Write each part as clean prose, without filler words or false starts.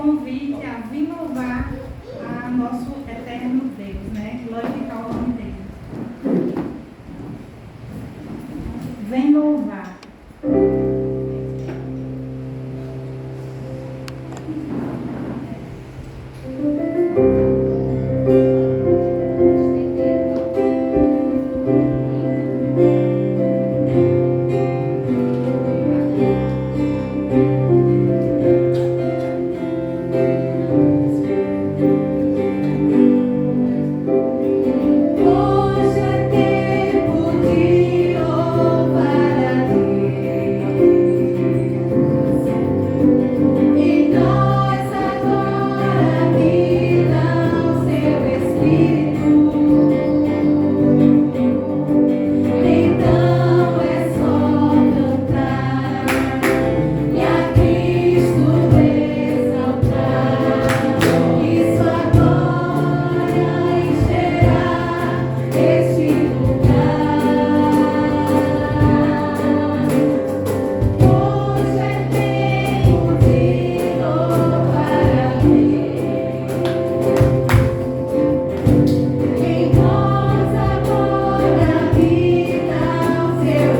convite a vir louvar a nosso eterno Deus, né? Glorificar o nome dele. Vem louvar.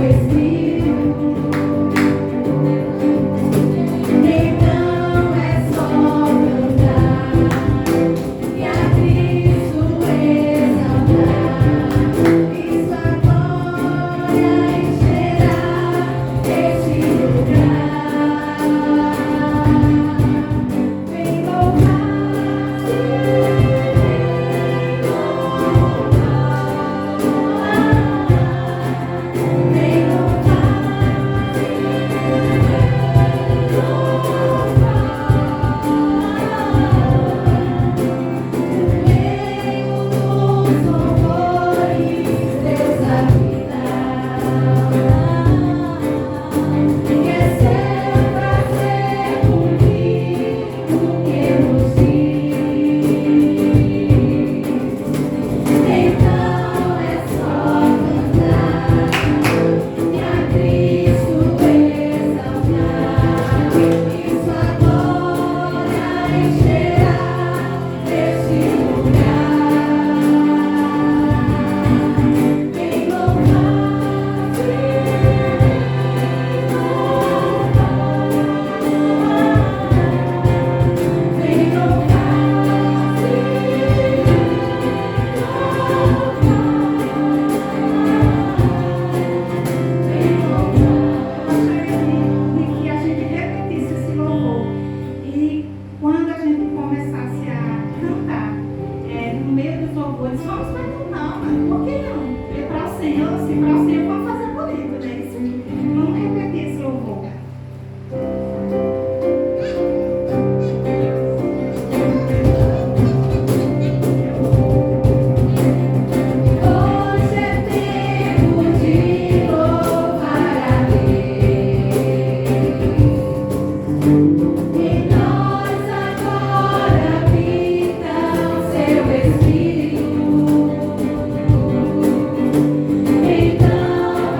Espírito. Então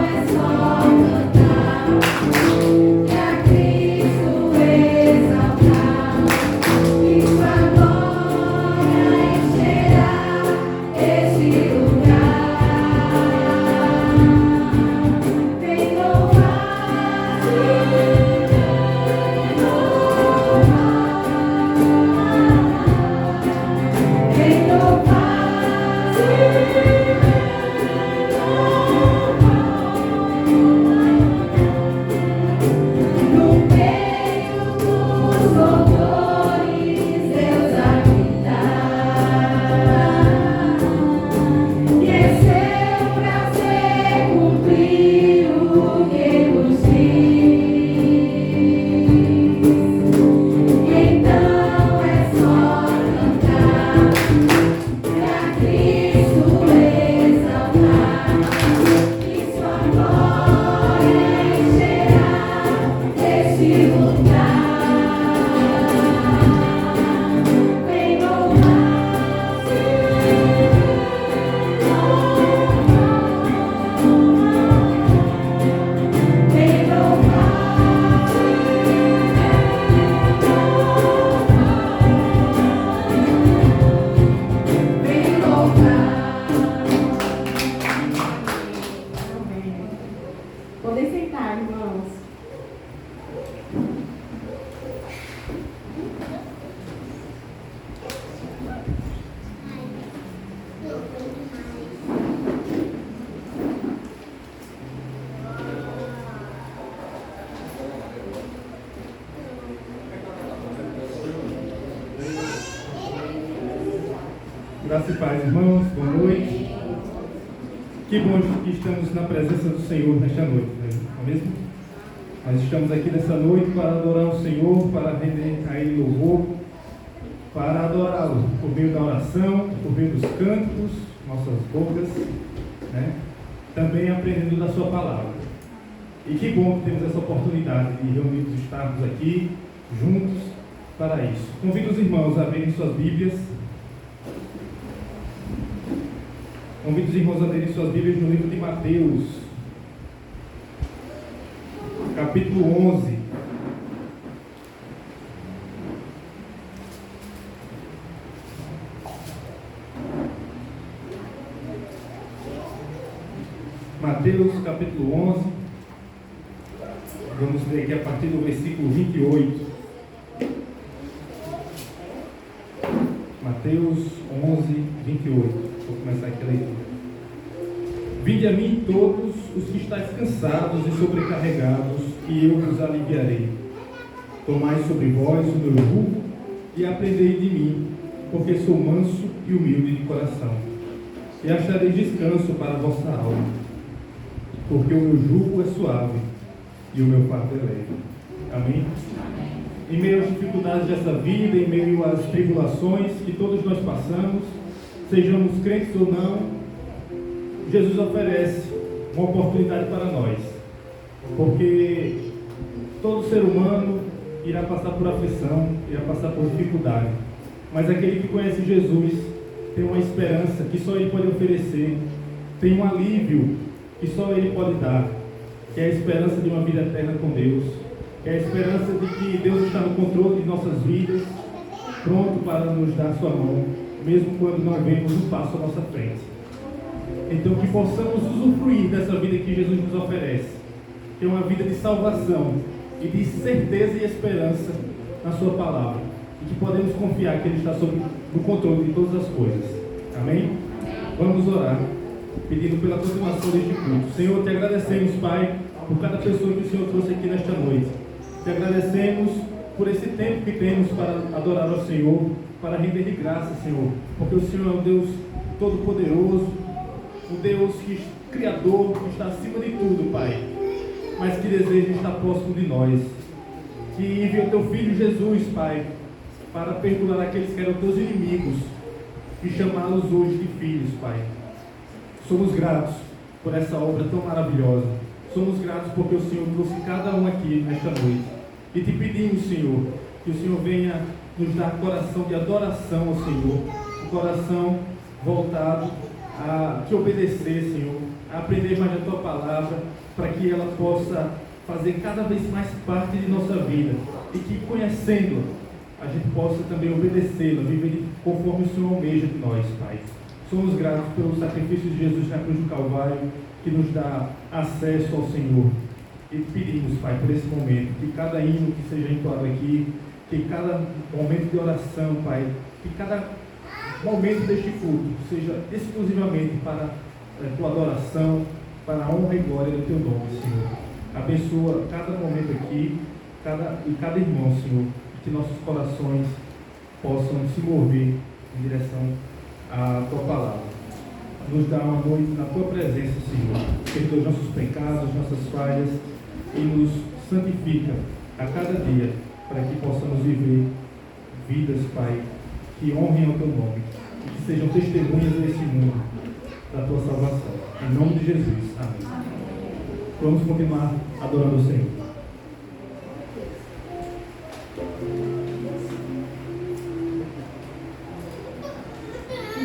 Graça e paz, irmãos, boa noite. Que bom que estamos na presença do Senhor nesta noite, não é mesmo? Nós estamos aqui nessa noite para adorar o Senhor, para render a Ele louvor, para adorá-lo por meio da oração, por meio dos cantos, nossas bocas, né? Também aprendendo da Sua palavra. E que bom que temos essa oportunidade de reunidos estarmos aqui juntos para isso. Convido os irmãos a abrirem suas Bíblias. Convido os irmãos a lerem suas Bíblias no livro de Mateus, capítulo 11. Mateus, capítulo 11. Vamos ler aqui a partir do versículo 28. Mateus 11, 28. Vou começar aqui a leitura. Vinde a mim todos os que estáis cansados e sobrecarregados, e eu vos aliviarei. Tomai sobre vós o meu jugo e aprendei de mim, porque sou manso e humilde de coração, e achareis descanso para a vossa alma, porque o meu jugo é suave e o meu fardo é leve. Amém? Em meio às dificuldades dessa vida, em meio às tribulações que todos nós passamos, sejamos crentes ou não, Jesus oferece uma oportunidade para nós, porque todo ser humano irá passar por aflição, irá passar por dificuldade, mas aquele que conhece Jesus tem uma esperança que só Ele pode oferecer, tem um alívio que só Ele pode dar, que é a esperança de uma vida eterna com Deus, que é a esperança de que Deus está no controle de nossas vidas, pronto para nos dar sua mão, mesmo quando não vemos um passo à nossa frente. Então que possamos usufruir dessa vida que Jesus nos oferece, que é uma vida de salvação e de certeza e esperança na sua palavra, e que podemos confiar que Ele está sob o controle de todas as coisas. Amém? Vamos orar, pedindo pela continuação deste culto. Senhor, te agradecemos, Pai, por cada pessoa que o Senhor trouxe aqui nesta noite. Te agradecemos por esse tempo que temos para adorar ao Senhor, para render de graça, Senhor, porque o Senhor é um Deus todo-poderoso, um Deus Criador, que está acima de tudo, Pai, mas que deseja estar próximo de nós, que enviou teu Filho Jesus, Pai, para perdoar aqueles que eram teus inimigos e chamá-los hoje de filhos, Pai. Somos gratos por essa obra tão maravilhosa. Somos gratos porque o Senhor trouxe cada um aqui nesta noite. E te pedimos, Senhor, que o Senhor venha nos dar coração de adoração ao Senhor, um coração voltado a te obedecer, Senhor, a aprender mais a tua palavra, para que ela possa fazer cada vez mais parte de nossa vida, e que, conhecendo-a, a gente possa também obedecê-la, viver conforme o Senhor almeja de nós, Pai. Somos gratos pelo sacrifício de Jesus na cruz do Calvário, que nos dá acesso ao Senhor. E pedimos, Pai, por esse momento, que cada hino que seja entoado aqui, que cada momento de oração, Pai, que cada momento deste culto seja exclusivamente para a tua adoração, para a honra e glória do teu nome, Senhor. Abençoa cada momento aqui, cada irmão, Senhor, e que nossos corações possam se mover em direção à tua palavra. Nos dá uma noite na tua presença, Senhor. Perdoa os nossos pecados, nossas falhas, e nos santifica a cada dia, para que possamos viver vidas, Pai, que honrem ao teu nome e que sejam testemunhas nesse mundo da tua salvação. Em nome de Jesus. Amém. Vamos continuar adorando o Senhor.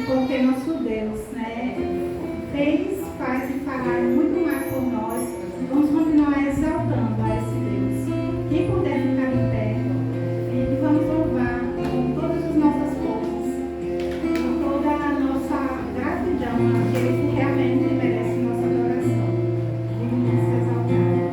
Porque nosso Deus, né, fez, faz e fará muito mais por nós. Vamos continuar exaltando a esse Deus. Quem puder ficar em pé, e vamos louvar com todas as nossas forças, com toda a nossa gratidão àquele que realmente merece nossa adoração. Vamos exaltar.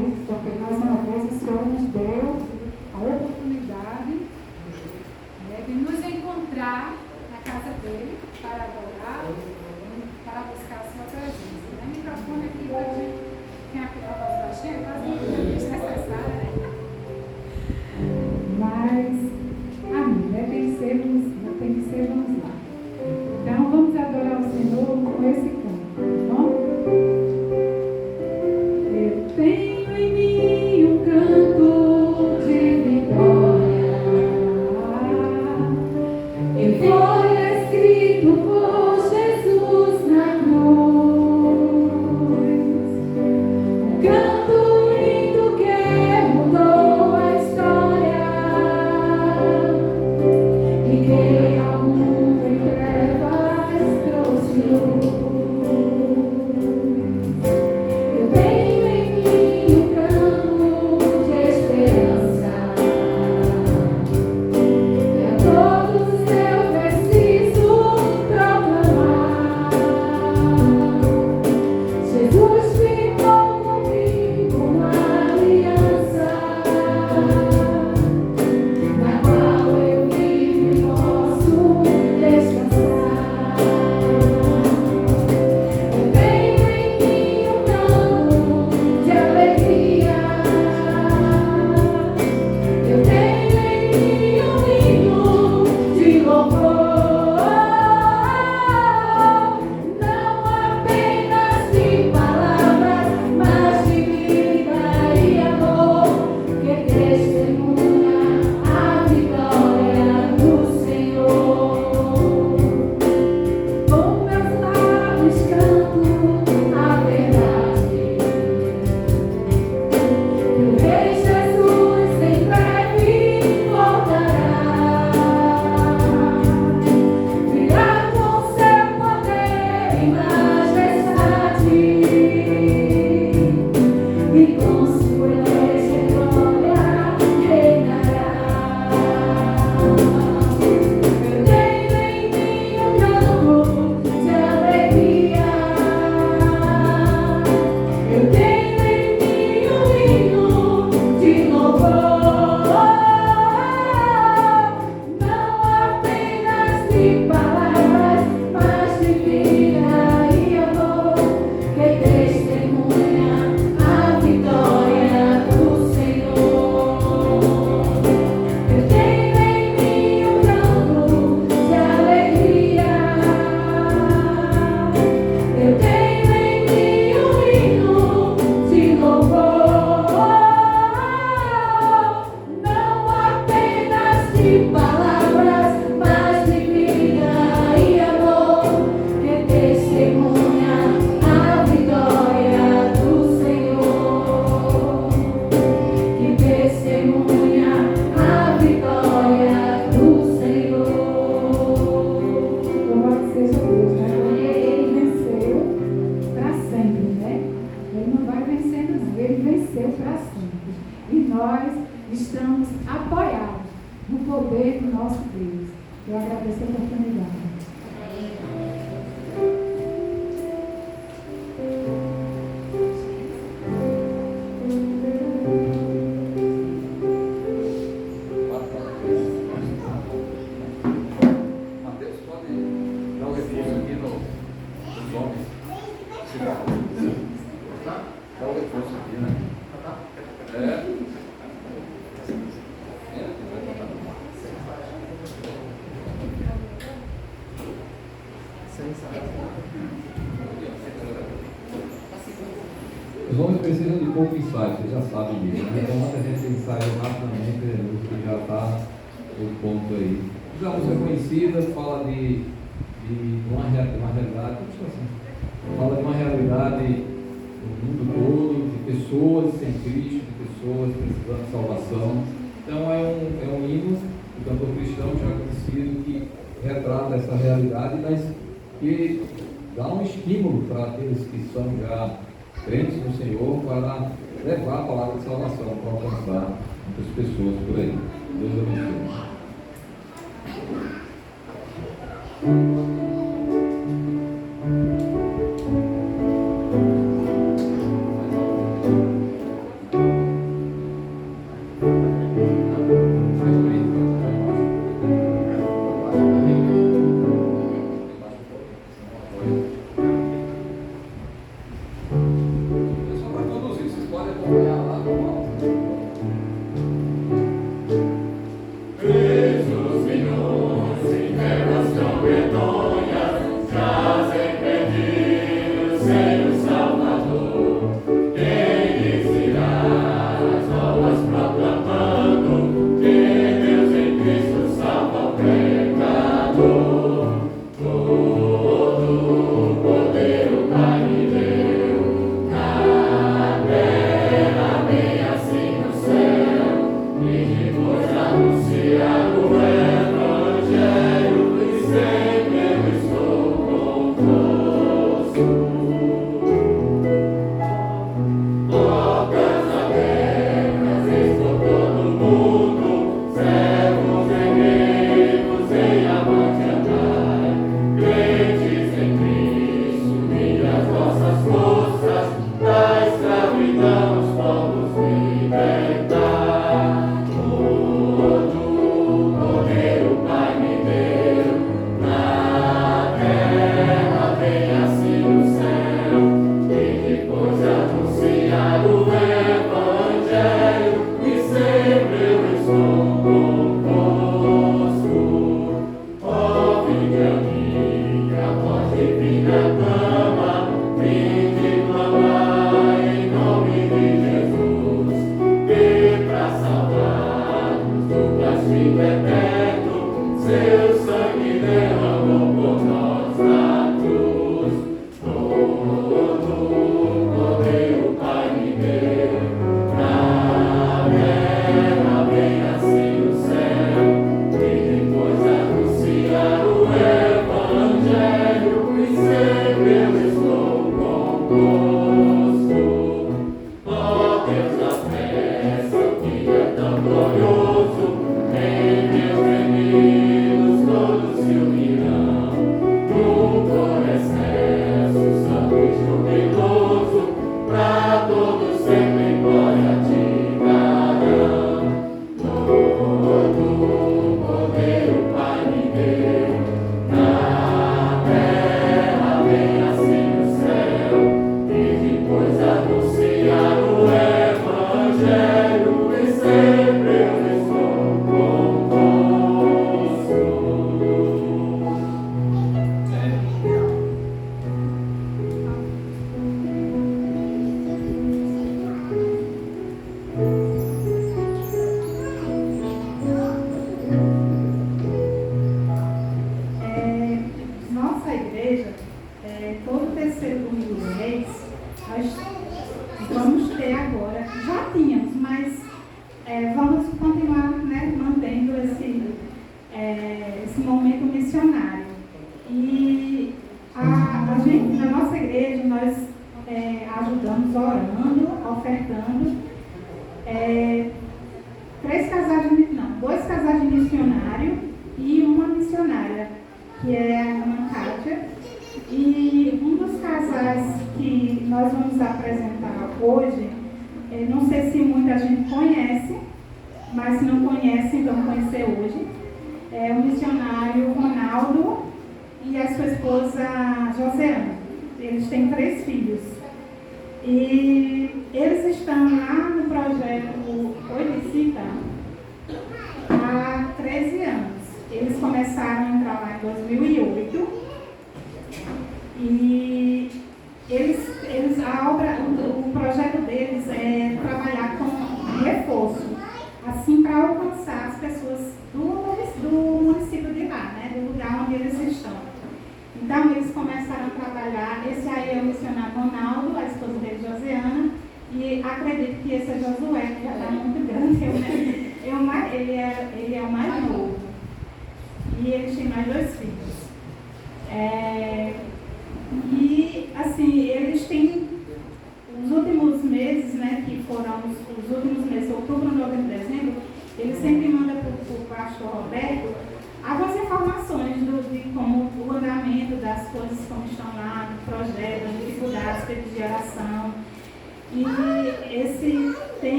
vezes, porque mais uma vez o Senhor nos deu a oportunidade, né, de nos encontrar na casa dele para adorar, para buscar a sua presença. O microfone aqui hoje tem a voz baixinha, quase desnecessária, né? Mas, amém, tem que ser, vamos lá. Então, vamos adorar o Senhor com esse canto, tá bom? Eu tenho em mim um canto de vitória, e foi escrito por Jesus na cruz, um canto lindo que mudou a história, e que ao mundo em trevas trouxe luz. Eu tenho em mim um canto de esperança, e a todos eu preciso proclamar: Jesus ficou comigo uma aliança, na qual eu livre posso descansar. Eu tenho em mim um canto de alegria, eu tenho em mim um hino de louvor, não apenas de palavras, mas de vida e amor, que testemunha a vitória do Senhor. Com meus lábios canto a verdade, que o Rei Jesus em breve voltará, virá com seu poder e majestade, e com sua igreja e glória reinará. Eu tenho em mim um canto de alegria, eu tenho em mim um hino de louvor, não apenas de palavras, mas de vida e amor, que testemunha a vitória do Senhor. Eu tenho em mim um canto de alegria, eu tenho em mim um hino de louvor, não apenas de palavras, mas de vida e amor, que testemunha a vitória do Senhor, que testemunha a vitória do Senhor. Louvado seja Deus, né? Porque ele venceu para sempre, né? Ele não vai vencendo, não. Ele venceu para sempre. E nós estamos apoiados no poder do nosso Deus. Eu agradeço a oportunidade. Mateus, pode dar um reforço aqui nos homens. Dá um reforço aqui, né? Os homens precisam de pouco ensaio, vocês já sabem disso, né? Então, ontem a gente ensaia rapidamente, o que já está o ponto aí. Os música conhecida fala de uma realidade, fala de uma realidade no mundo todo, de pessoas sem Cristo, de pessoas precisando de salvação. Então, é um hino do cantor cristão já conhecido que retrata essa realidade, mas que dá um estímulo para aqueles que são já crentes no Senhor para levar a palavra de salvação, para alcançar muitas pessoas por aí. Deus abençoe.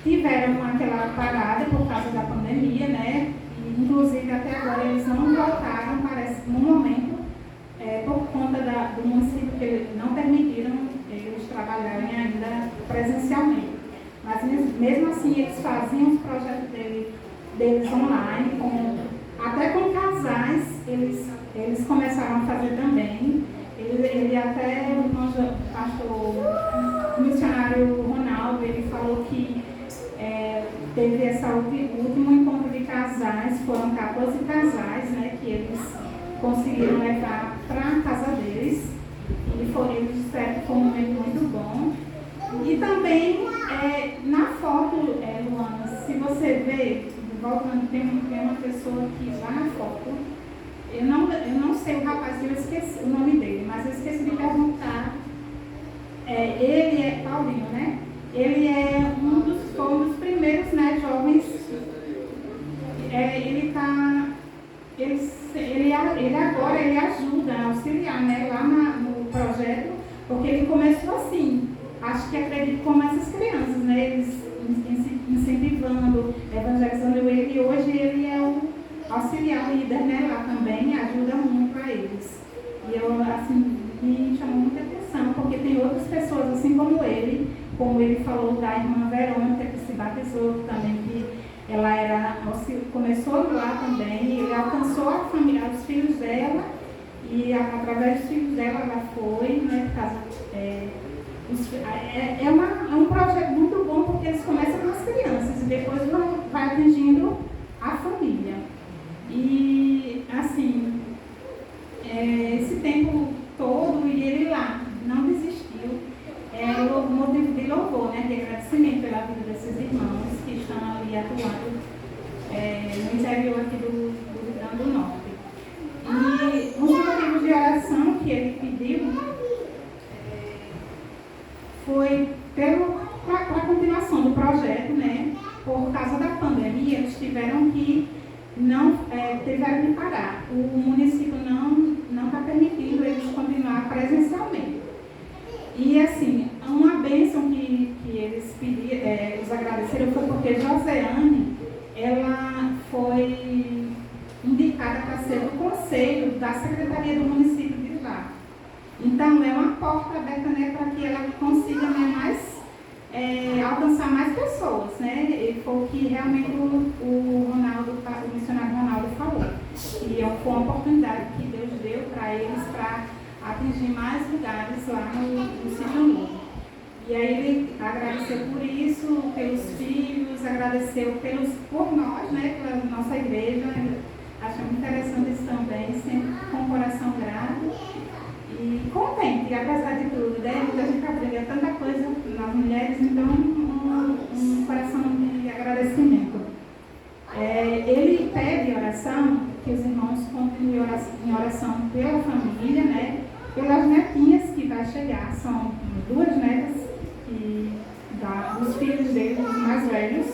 Tiveram aquela parada por causa da pandemia, né? E, inclusive até agora eles não voltaram, parece eles começaram a fazer também. Ele até, o pastor, o missionário Ronaldo, ele falou que teve esse último encontro de casais, foram 14 casais, né, que eles conseguiram levar para a casa deles. Eles disseram que foi um momento muito bom. E também, na foto, Luana, se você vê, voltando, tem uma pessoa aqui lá na foto. Eu não sei o rapaz, eu esqueci o nome dele, mas eu esqueci de perguntar. Ele é Paulinho, né? Ele é foi um dos primeiros, né, jovens. Ele agora ele ajuda a auxiliar, né, lá no projeto, porque ele começou assim. Acho que acredito como essas crianças, né? Eles incentivando, evangelizando ele. E hoje ele é o auxiliar líder, né, lá também, ajuda muito a eles. E eu, assim, me chamou muita atenção, porque tem outras pessoas, assim como ele falou da irmã Verônica, que se batizou também, que ela começou lá também, ele alcançou a família, os filhos dela, e através dos filhos dela ela foi, né, é um projeto muito bom, porque eles começam com as crianças e depois vai atingindo a família. E, assim, esse tempo todo, e ele lá, não desistiu. O motivo de louvor, né, de agradecimento pela vida desses irmãos que estão ali atuando no interior aqui do Rio Grande do Norte. E um dos motivos de oração que ele pediu foi para a continuação do projeto, né? Por causa da pandemia, eles tiveram que parar. O município não está permitindo eles continuar presencialmente. E assim, uma bênção que eles pediram, eles agradeceram foi porque Joseane, ela foi indicada para ser do conselho da Secretaria do Município de lá. Então, é uma porta aberta, né, para que ela consiga, né, alcançar mais pessoas, né? E foi o que realmente o missionário Ronaldo falou. E foi uma oportunidade que Deus deu para eles para atingir mais lugares lá no Sítio Novo. E aí ele agradeceu por isso, pelos filhos, agradeceu por nós, né, pela nossa igreja. Achamos interessante isso também, sempre com o coração grato e contente, apesar de tudo, né? A gente aprendeu tanta coisa nas mulheres, então um coração de agradecimento. Ele pede oração, que os irmãos continuem em oração pela família, né? Pelas netinhas que vai chegar, são 2 netas dos filhos dele, os mais velhos,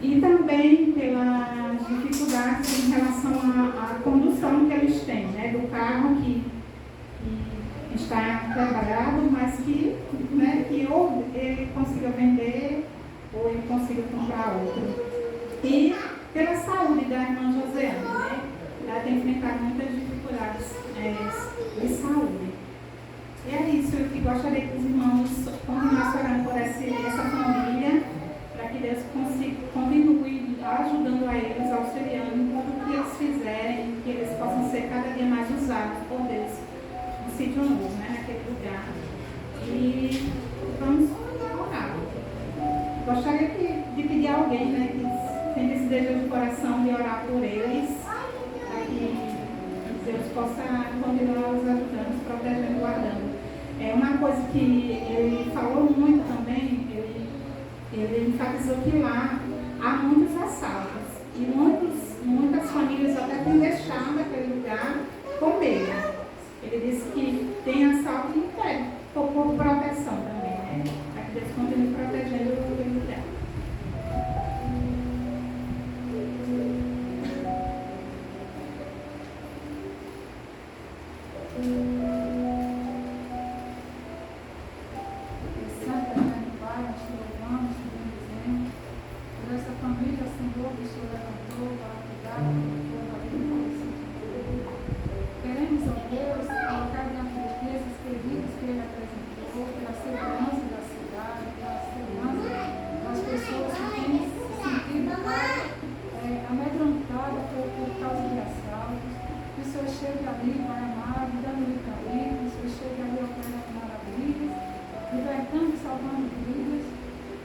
e também pelas dificuldades em relação à condução que eles têm, né? Do carro que está quebrado, mas que ou ele conseguiu vender ou ele conseguiu comprar outro. E pela saúde da irmã Joseane, né? Ela tem enfrentado muitas dificuldades de saúde. E é isso, eu que gostaria que os irmãos continuassem orando por essa família, para que Deus continue ajudando a eles, auxiliando em tudo que eles fizerem, que eles possam ser cada dia mais usados por Deus no Sítio Novo, né, naquele lugar. E vamos orar. Gostaria de pedir a alguém, né, que tem esse desejo de coração de orar por eles, para que Deus possa continuar os ajudando, os protegendo e guardando. Uma coisa que ele falou muito também, ele enfatizou que lá há muitos assaltos e muitas famílias até têm deixado aquele lugar com medo. Ele disse que tem assalto e pede por proteção também, né? Para que Deus continue protegendo aquele lugar. Por causa de assaltos, que o Senhor chegue chegue ali, Pai amado, dando livramento, que o Senhor chegue ali operando maravilhas, libertando e salvando vidas.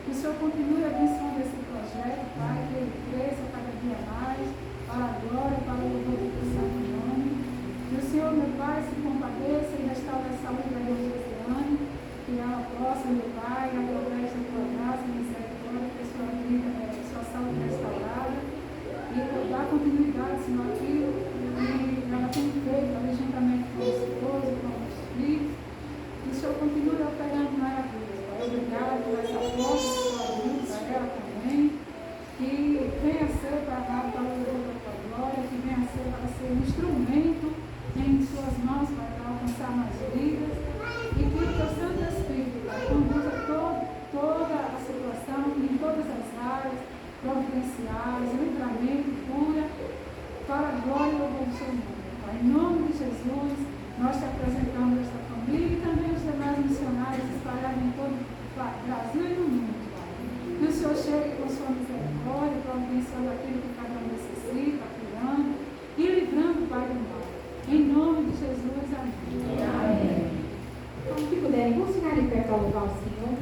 Que o Senhor continue abençoando esse projeto, Pai, que ele cresça cada dia mais, para a glória, para o louvor do teu santo nome. Que o Senhor, meu Pai, se compadeça e restaure a saúde da irmã Josiane, que ela possa, meu Pai, através da tua graça e misericórdia, ter sua vida, sua saúde restaurada, e dar continuidade, Senhor, aquilo que ela tem feito, ali juntamente com o esposo, com os filhos. Que o Senhor continue operando maravilhas, Pai. Obrigado por essa força que sua vida para ela também. Que venha ser para o louvor da tua glória, que venha ser para ser um instrumento em suas mãos para alcançar mais vidas. E que o teu Santo Espírito, Pai, conduza toda a situação em todas as áreas providenciais, livramento, cura, para a glória e louvor do seu nome, Pai. Em nome de Jesus, nós te apresentamos esta família e também os demais missionários espalhados em todo o Brasil e no mundo, Pai. Que o Senhor chegue com sua misericórdia, providenciando aquilo que cada um necessita, curando e livrando o Pai do mal. Em nome de Jesus, amém. Amém. Então, se puderem, vamos ficar em pé para louvar o Senhor.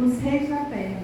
Os reis da terra.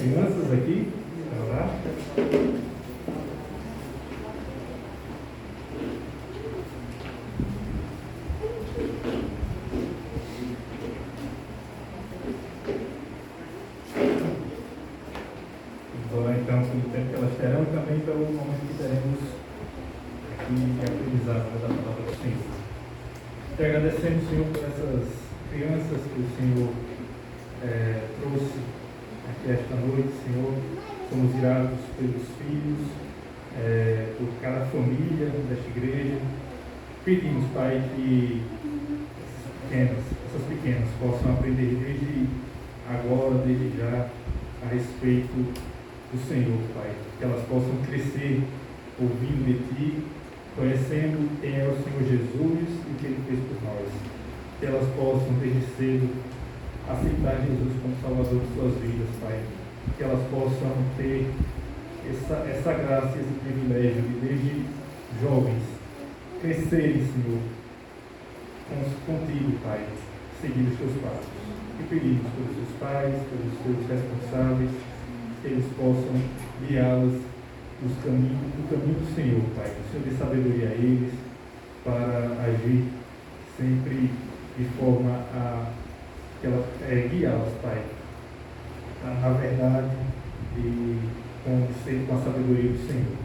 crianças aqui para orar. Vamos orar então pelo tempo que elas terão e também pelo momento que teremos aqui de aprendizado da palavra do Senhor. Te agradecemos, Senhor, por essas crianças que o Senhor trouxe aqui esta noite, Senhor. Somos gratos pelos filhos, por cada família desta igreja. Pedimos, Pai, que essas pequenas possam aprender desde agora, desde já, a respeito do Senhor, Pai. Que elas possam crescer ouvindo de Ti, conhecendo quem é o Senhor Jesus e o que Ele fez por nós. Que elas possam, desde cedo, aceitar Jesus como Salvador de suas vidas, Pai. Que elas possam ter essa graça, esse privilégio de, desde jovens, crescerem, Senhor, contigo, Pai, seguir os teus passos. E pedimos pelos seus pais, pelos seus responsáveis, que eles possam guiá-las no caminho do Senhor, Pai. Que o Senhor dê sabedoria a eles para agir sempre de forma a guiá-las, Pai, na verdade e com a sabedoria do Senhor.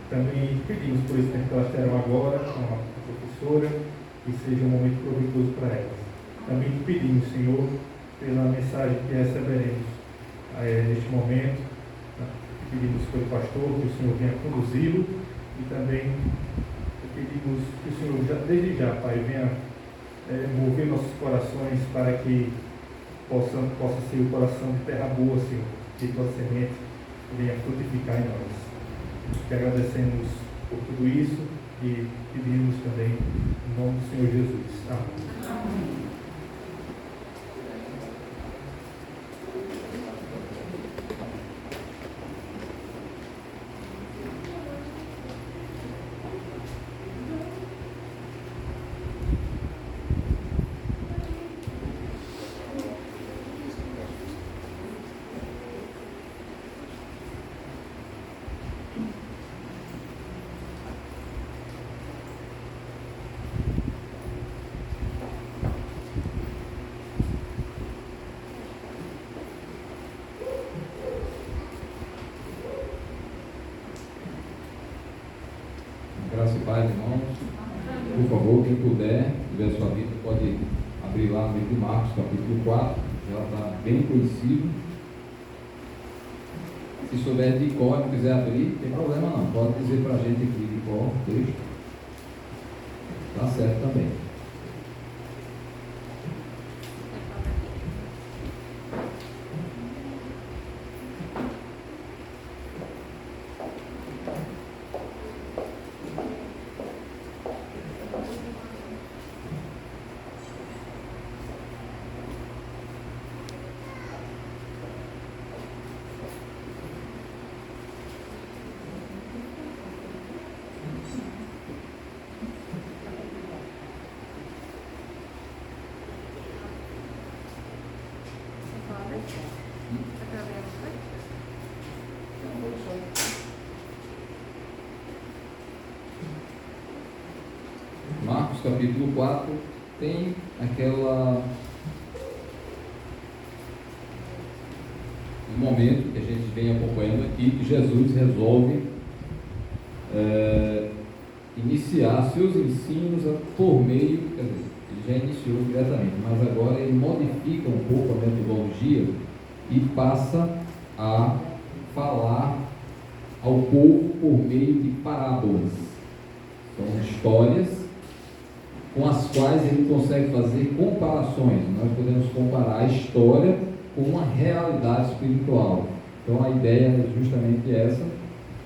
Também pedimos por esse tempo que elas terão agora com a professora, que seja um momento proveitoso para elas. Também pedimos, Senhor, pela mensagem que receberemos neste momento. Pedimos pelo pastor que o Senhor venha conduzi-lo e também pedimos que o Senhor, desde já, Pai, venha mover nossos corações para que possa ser o coração de terra boa, Senhor, que tua semente venha frutificar em nós. Te agradecemos por tudo isso e pedimos também em nome do Senhor Jesus. Amém. Graça e paz, irmãos. Por favor, quem puder, tiver sua Bíblia, pode abrir lá no livro de Marcos, capítulo 4, já está bem conhecido. Se souber de cor e não quiser abrir, não tem problema não, pode dizer para a gente aqui de cor o texto. Está certo também. Marcos capítulo 4 tem um momento que a gente vem acompanhando aqui, que Jesus resolve iniciar seus ensinos por meio, quer dizer, ele já iniciou diretamente, mas agora ele modifica um pouco a metodologia e passa a falar ao povo por meio de parábolas. São histórias com as quais ele consegue fazer comparações. Nós podemos comparar a história com uma realidade espiritual. Então a ideia é justamente essa,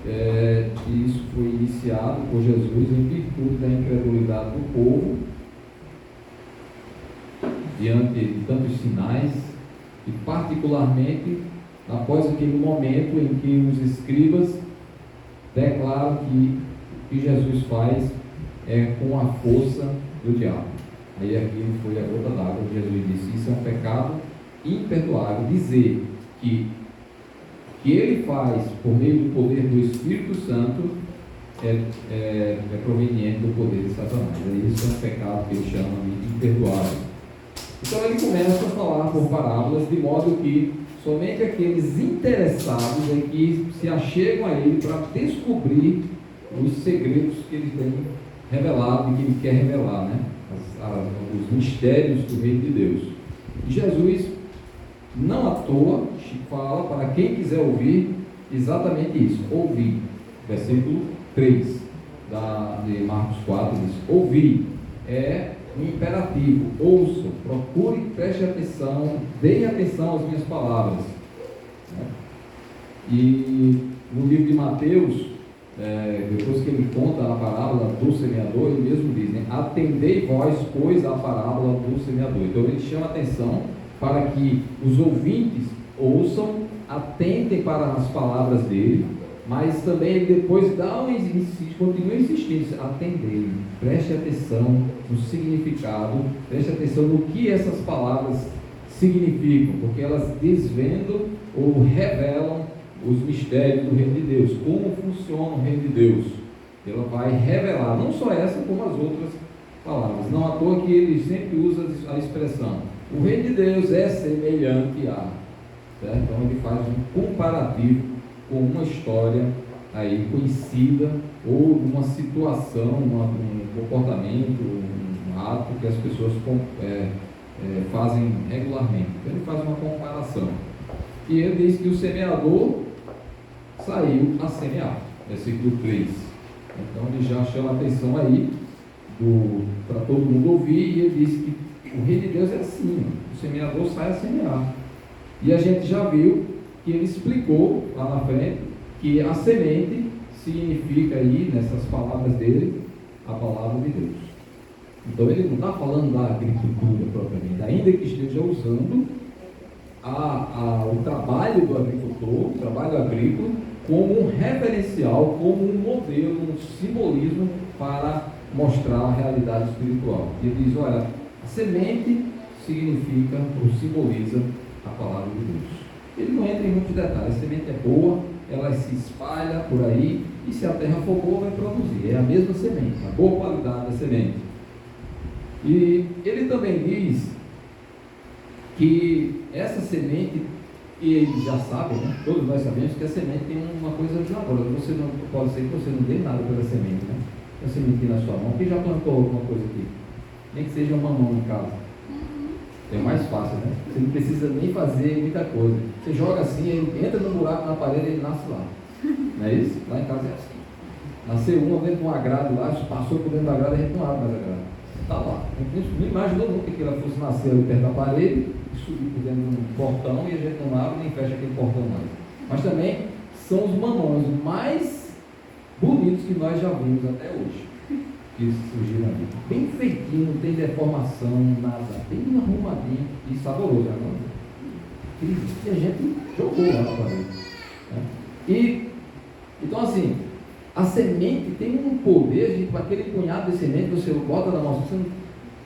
que isso foi iniciado por Jesus em virtude da incredulidade do povo, diante de tantos sinais, e particularmente após aquele momento em que os escribas declaram que o que Jesus faz é com a força do diabo. Aí aquilo foi a gota d'água. Jesus disse: isso é um pecado imperdoável, dizer que que ele faz por meio do poder do Espírito Santo é proveniente do poder de Satanás. Isso é um pecado que ele chama de imperdoável. Então ele começa a falar por parábolas, de modo que somente aqueles interessados em que se achegam a ele para descobrir os segredos que ele tem revelado e que ele quer revelar, né? Os mistérios do reino de Deus. E Jesus, não à toa, fala para quem quiser ouvir exatamente isso, ouvir. Versículo 3 de Marcos 4 diz: ouvir é um imperativo, ouçam, procure, preste atenção, deem atenção às minhas palavras, né? E no livro de Mateus, depois que ele conta a parábola do semeador, ele mesmo diz, né? Atendei vós, pois, a parábola do semeador. Então ele chama atenção para que os ouvintes ouçam, atentem para as palavras dele, mas também ele depois continua insistindo, atendei, preste atenção no significado, preste atenção no que essas palavras significam, porque elas desvendam ou revelam os mistérios do reino de Deus, como funciona o reino de Deus. Ela vai revelar, não só essa, como as outras palavras. Não à toa que ele sempre usa a expressão, o reino de Deus é semelhante a, certo? Então ele faz um comparativo com uma história aí conhecida, ou uma situação, um comportamento, um ato que as pessoas fazem regularmente. Então ele faz uma comparação. E ele diz que o semeador saiu a semear, versículo 3. Então ele já chama a atenção aí para todo mundo ouvir, e ele diz que o reino de Deus é assim, o semeador sai a semear. E a gente já viu que ele explicou lá na frente que a semente significa aí, nessas palavras dele, a palavra de Deus. Então ele não está falando da agricultura propriamente, ainda que esteja usando o trabalho do agricultor, o trabalho agrícola, como um referencial, como um modelo, um simbolismo para mostrar a realidade espiritual. Ele diz, olha, a semente significa ou simboliza a palavra de Deus. Ele não entra em muitos detalhes, a semente é boa, ela se espalha por aí, e se a terra for boa, vai produzir. É a mesma semente, a boa qualidade da semente. E ele também diz que essa semente, e eles já sabem, né? Todos nós sabemos que a semente tem uma coisa milagrosa. Você não pode ser que você não dê nada pela semente, né? A semente na sua mão. Quem já plantou alguma coisa aqui? Nem que seja uma mamão em casa. É mais fácil, né? Você não precisa nem fazer muita coisa. Você joga assim, ele entra no buraco na parede e ele nasce lá. Não é isso? Lá em casa é assim. Nasceu uma dentro de um agrado lá, passou por dentro do agrado, a gente não abre mais agrado. Está lá. A gente não imaginou nunca que ela fosse nascer ali perto da parede, subir por dentro de um portão, e a gente não abre nem fecha aquele portão mais. Mas também são os mamões mais bonitos que nós já vimos até hoje, que surgiram ali. Bem feitinho, não tem deformação, nada. Bem arrumadinho e saboroso agora. E a gente jogou lá na parede. E, então assim, a semente tem um poder de, com aquele punhado de semente, você bota na mão, você não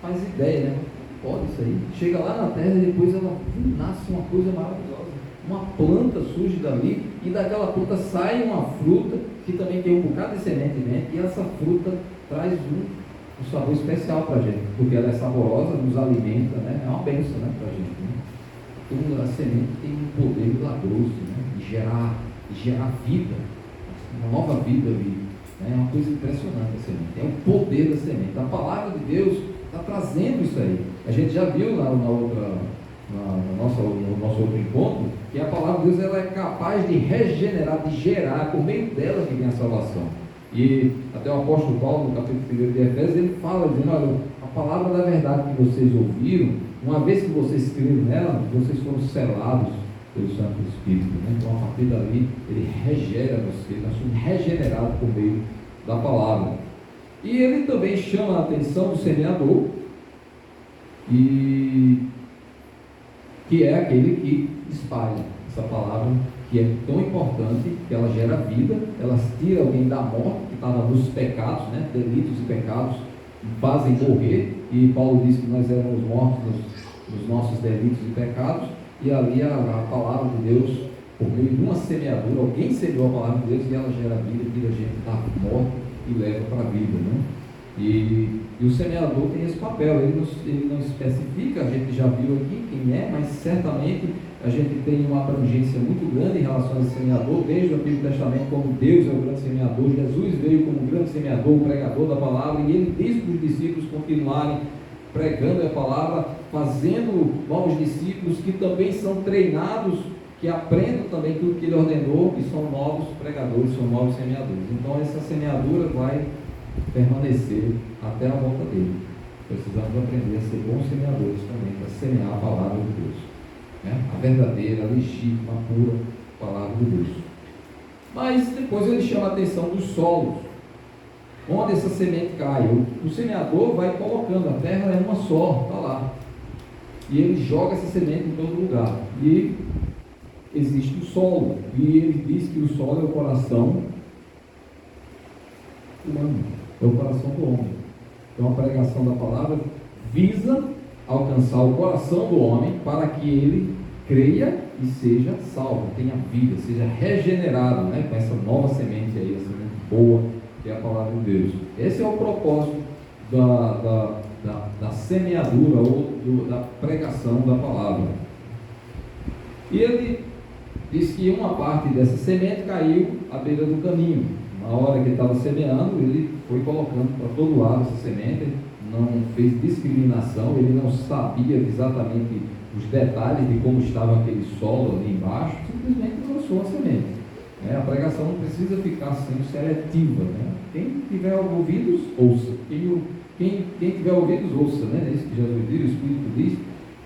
faz ideia, né? Pode isso aí. Chega lá na terra e depois ela nasce uma coisa maravilhosa. Uma planta surge dali, e daquela planta sai uma fruta que também tem um bocado de semente dentro, e essa fruta traz um sabor especial para a gente, porque ela é saborosa, nos alimenta, né? É uma bênção, né, para a gente, né? Então a semente tem um poder milagroso, né? De gerar vida, uma nova vida ali, né? É uma coisa impressionante a semente, é o poder da semente. A palavra de Deus está trazendo isso aí. A gente já viu lá no nosso outro encontro, que a palavra de Deus ela é capaz de regenerar, de gerar, por meio dela que vem a salvação. E até o apóstolo Paulo, no capítulo 1 de Efésios, ele fala, dizendo, olha, a palavra da verdade que vocês ouviram, uma vez que vocês creram nela, vocês foram selados pelo Santo Espírito, né? Então a partir dali, ele regera você, nós somos regenerados por meio da palavra. E ele também chama a atenção do semeador, que é aquele que espalha essa palavra, que é tão importante, que ela gera vida, ela tira alguém da morte, que estava nos pecados, né? Delitos e pecados, fazem morrer, e Paulo diz que nós éramos mortos nos nossos delitos e pecados, e ali a palavra de Deus por meio de uma semeadura, alguém semeou a palavra de Deus e ela gera vida, tira a gente da morte e leva para a vida, né? E o semeador tem esse papel, ele não especifica, a gente já viu aqui quem é, mas certamente a gente tem uma abrangência muito grande em relação a esse semeador, desde o Antigo Testamento, como Deus é o grande semeador, Jesus veio como o grande semeador, o pregador da palavra, e ele diz para os discípulos continuarem pregando a palavra, fazendo novos discípulos que também são treinados, que aprendam também tudo que ele ordenou, e são novos pregadores, são novos semeadores. Então essa semeadura vai permanecer até a volta dele. Precisamos aprender a ser bons semeadores também, para semear a palavra de Deus, né? A verdadeira, a legítima, a pura palavra de Deus. Mas depois ele chama a atenção dos solos, onde essa semente cai. O semeador vai colocando, a terra é uma só, está lá, e ele joga essa semente em todo lugar, e existe o solo, e ele diz que o solo é o coração humano, é o coração do homem. Então a pregação da palavra visa alcançar o coração do homem para que ele creia e seja salvo, tenha vida, seja regenerado, né, com essa nova semente aí, essa semente boa que é a palavra de Deus. Esse é o propósito da semeadura ou da pregação da palavra. E ele diz que uma parte dessa semente caiu à beira do caminho. Na hora que ele estava semeando, ele foi colocando para todo lado essa semente, não fez discriminação, ele não sabia exatamente os detalhes de como estava aquele solo ali embaixo, simplesmente lançou a semente. A pregação não precisa ficar sendo seletiva, né? Quem tiver ouvidos, ouça. Quem tiver ouvidos, ouça, né? É isso que Jesus diz, o Espírito diz.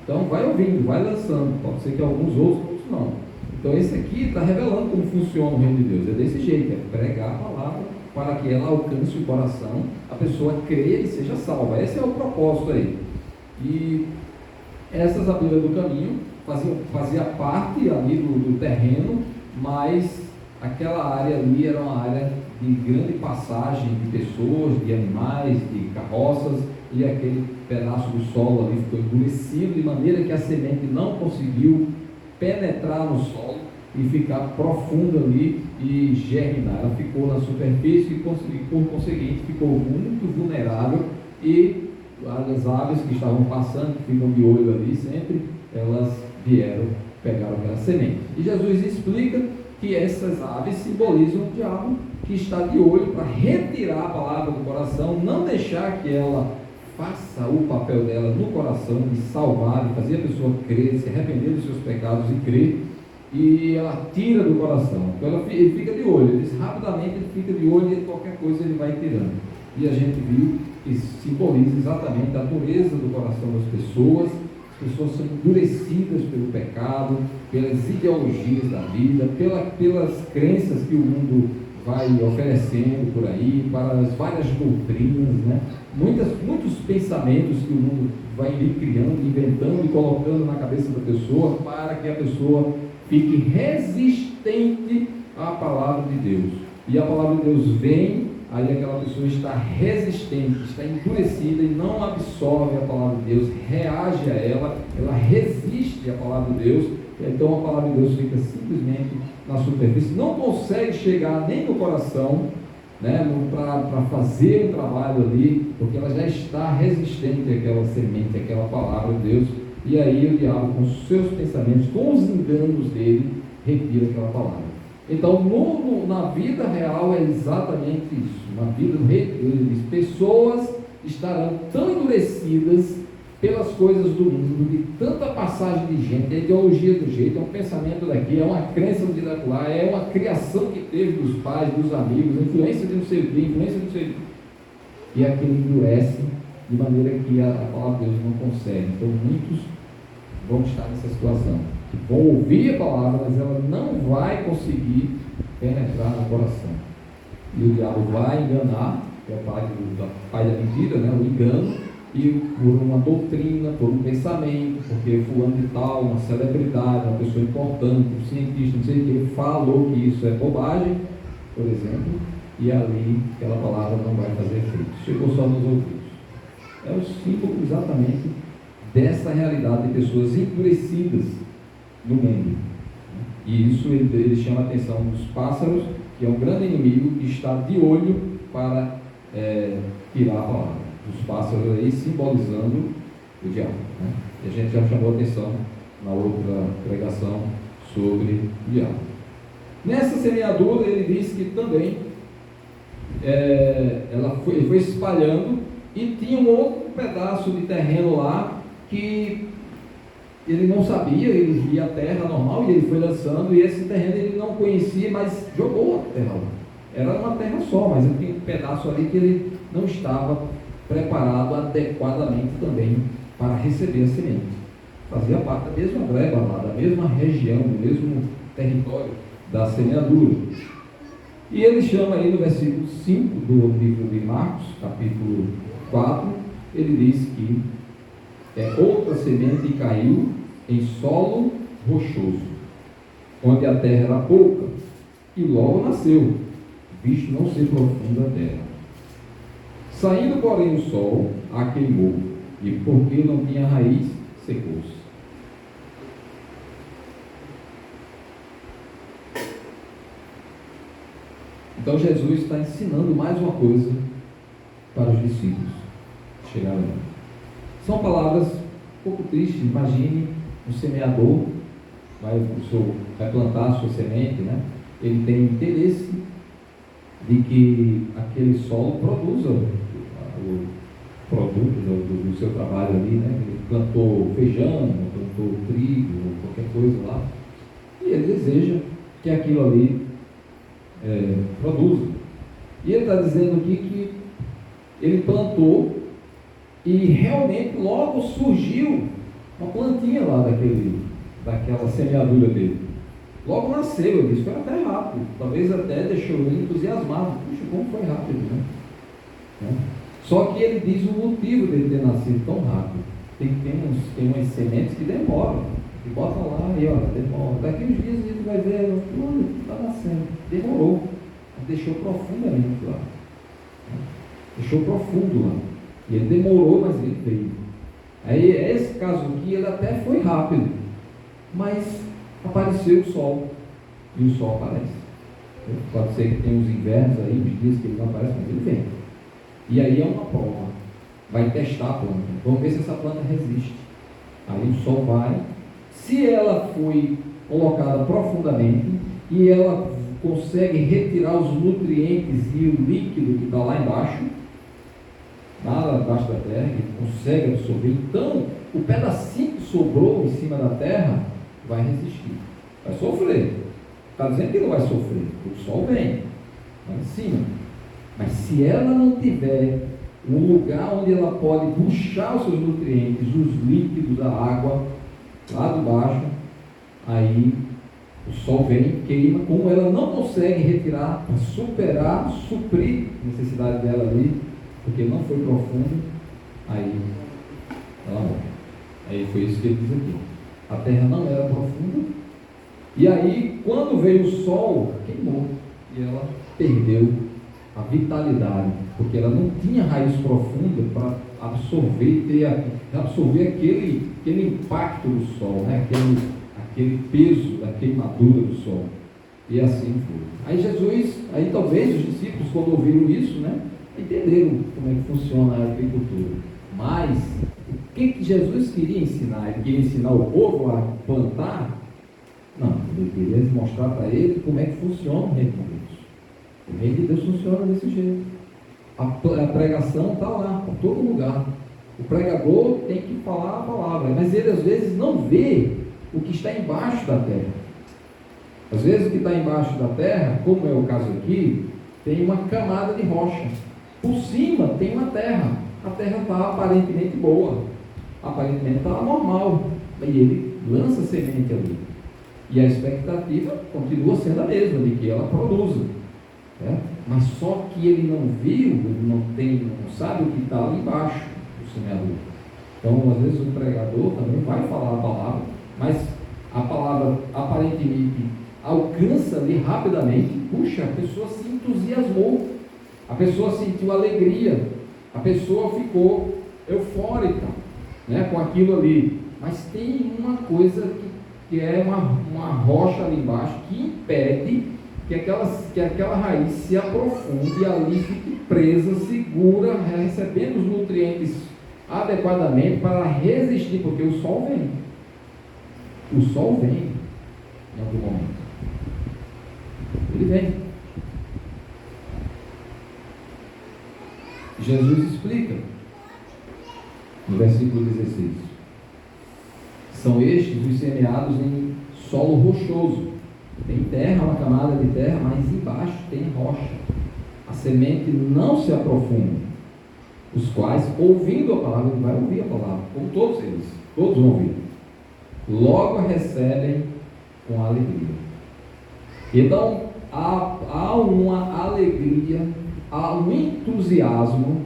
Então vai ouvindo, vai lançando. Pode ser que alguns ouçam, outros não. Então esse aqui está revelando como funciona o reino de Deus. É desse jeito, é pregar a palavra para que ela alcance o coração, a pessoa creia e seja salva. Esse é o propósito aí. E essas à beira do caminho fazia parte ali do terreno, mas aquela área ali era uma área de grande passagem de pessoas, de animais, de carroças, e aquele pedaço do solo ali ficou endurecido, de maneira que a semente não conseguiu penetrar no solo e ficar profunda ali e germinar. Ela ficou na superfície e por conseguinte ficou muito vulnerável, e as aves que estavam passando, que ficam de olho ali sempre, elas vieram, pegaram aquela semente. E Jesus explica que essas aves simbolizam o diabo, que está de olho para retirar a palavra do coração, não deixar que ela faça o papel dela no coração, de salvar, de fazer a pessoa crer, se arrepender dos seus pecados e crer, e ela tira do coração. Então ele fica de olho, ele diz, rapidamente ele fica de olho e qualquer coisa ele vai tirando. E a gente viu que simboliza exatamente a dureza do coração das pessoas. As pessoas são endurecidas pelo pecado, pelas ideologias da vida, pelas crenças que o mundo vai oferecendo por aí, para as várias doutrinas, né? Muitos pensamentos que o mundo vai criando, inventando e colocando na cabeça da pessoa, para que a pessoa fique resistente à palavra de Deus. E a palavra de Deus vem, aí aquela pessoa está resistente, está endurecida e não absorve a palavra de Deus, reage a ela resiste à palavra de Deus. Então a palavra de Deus fica simplesmente na superfície, não consegue chegar nem no coração, né, para fazer um trabalho ali, porque ela já está resistente àquela semente, àquela palavra de Deus. E aí o diabo, com os seus pensamentos, com os enganos dele, retira aquela palavra. Então na vida real é exatamente isso. Na vida do rei, ele diz, pessoas estarão tão endurecidas pelas coisas do mundo, de tanta passagem de gente, a ideologia do jeito, é um pensamento daqui, é uma crença de lá, é uma criação que teve dos pais, dos amigos, a influência de não sei o que, influência de não sei o que, e aquilo endurece de maneira que a palavra de Deus não consegue. Então muitos vão estar nessa situação, que vão ouvir a palavra, mas ela não vai conseguir penetrar no coração, e o diabo vai enganar, que é o pai da mentira, né, o engano, e por uma doutrina, por um pensamento, porque fulano de tal, uma celebridade, uma pessoa importante, um cientista, não sei o que, ele falou que isso é bobagem, por exemplo, e ali aquela palavra não vai fazer efeito, chegou só nos ouvidos. É o símbolo exatamente dessa realidade de pessoas endurecidas no mundo. E isso ele chama a atenção dos pássaros, que é um grande inimigo que está de olho para tirar a palavra. Os pássaros aí simbolizando o diabo, né? E a gente já chamou a atenção na outra pregação sobre o diabo. Nessa semeadura ele diz que também ela foi espalhando, e tinha um outro pedaço de terreno lá que ele não sabia, ele via a terra normal e ele foi lançando, e esse terreno ele não conhecia, mas jogou a terra lá. Era uma terra só, mas ele tinha um pedaço ali que ele não estava preparado adequadamente também para receber a semente. Fazia parte da mesma gleba lá, da mesma região, do mesmo território da semeadura. E ele chama aí no versículo 5 do livro de Marcos, capítulo 4, ele diz que outra semente caiu em solo rochoso, onde a terra era pouca, e logo nasceu, visto não ser profunda a terra. Saindo, porém, o sol, a queimou, e porque não tinha raiz, secou-se. Então Jesus está ensinando mais uma coisa para os discípulos que chegaram lá. São palavras um pouco tristes. Imagine um semeador, vai plantar a sua semente, né? Ele tem interesse de que aquele solo produza o produto do seu trabalho ali, né? Ele plantou feijão, plantou trigo, qualquer coisa lá, e ele deseja que aquilo ali produza. E ele está dizendo aqui que ele plantou e realmente logo surgiu uma plantinha lá daquela semeadura dele. Logo nasceu, ele disse que foi até rápido, talvez até deixou ele entusiasmado. Puxa, como foi rápido, né? Só que ele diz o motivo dele ter nascido tão rápido. Tem umas sementes que demoram, que botam lá e olha, demora. Daqui uns dias a gente vai ver, está nascendo. Demorou, deixou profundamente lá. Deixou profundo lá. E ele demorou, mas ele veio. Aí, esse caso aqui, ele até foi rápido, mas apareceu o sol, e o sol aparece. Pode ser que tenha uns invernos aí, uns dias que ele não aparece, mas ele vem. E aí é uma prova, vai testar a planta, vamos ver se essa planta resiste. Aí o sol vai, se ela foi colocada profundamente, e ela consegue retirar os nutrientes e o líquido que está lá embaixo, nada abaixo da terra, que consegue absorver, então o pedacinho que sobrou em cima da terra vai resistir, vai sofrer. Está dizendo que não vai sofrer, o sol vem lá em cima, mas se ela não tiver um lugar onde ela pode puxar os seus nutrientes, os líquidos, a água lá de baixo, aí o sol vem, queima, como ela não consegue retirar para superar, suprir a necessidade dela ali, porque não foi profundo, aí ela morre. Aí foi isso que ele diz aqui. A terra não era profunda, e aí quando veio o sol, queimou, e ela perdeu a vitalidade, porque ela não tinha raiz profunda para absorver aquele impacto do sol, né? aquele peso da queimadura do sol. E assim foi. Aí talvez os discípulos, quando ouviram isso, né, entenderam como é que funciona a agricultura. Mas o que Jesus queria ensinar? Ele queria ensinar o povo a plantar? Não, ele queria mostrar para ele como é que funciona o reino de Deus. O reino de Deus funciona desse jeito. A pregação está lá, em todo lugar. O pregador tem que falar a palavra, mas ele às vezes não vê o que está embaixo da terra. Às vezes o que está embaixo da terra, como é o caso aqui, tem uma camada de rocha. Por cima tem uma terra. A terra está aparentemente boa, aparentemente está normal, e ele lança semente ali. E a expectativa continua sendo a mesma, de que ela produza. Mas só que ele não viu, ele não sabe o que está ali embaixo do semeador. Então, às vezes o pregador também vai falar a palavra, mas a palavra aparentemente alcança ali rapidamente. Puxa, a pessoa se entusiasmou, a pessoa sentiu alegria, a pessoa ficou eufórica, né, com aquilo ali. Mas tem uma coisa que que é uma rocha ali embaixo que impede que aquela raiz se aprofunde e ali fique presa, segura, recebendo os nutrientes adequadamente para resistir, porque o sol vem. O sol vem em algum momento. Ele vem. Jesus explica no versículo 16: são estes os semeados em solo rochoso. Tem terra, uma camada de terra, mas embaixo tem rocha. A semente não se aprofunda. Os quais, ouvindo a palavra, ele vai ouvir a palavra, como todos eles, todos vão ouvir. Logo a recebem com alegria. Então, há uma alegria, há um entusiasmo,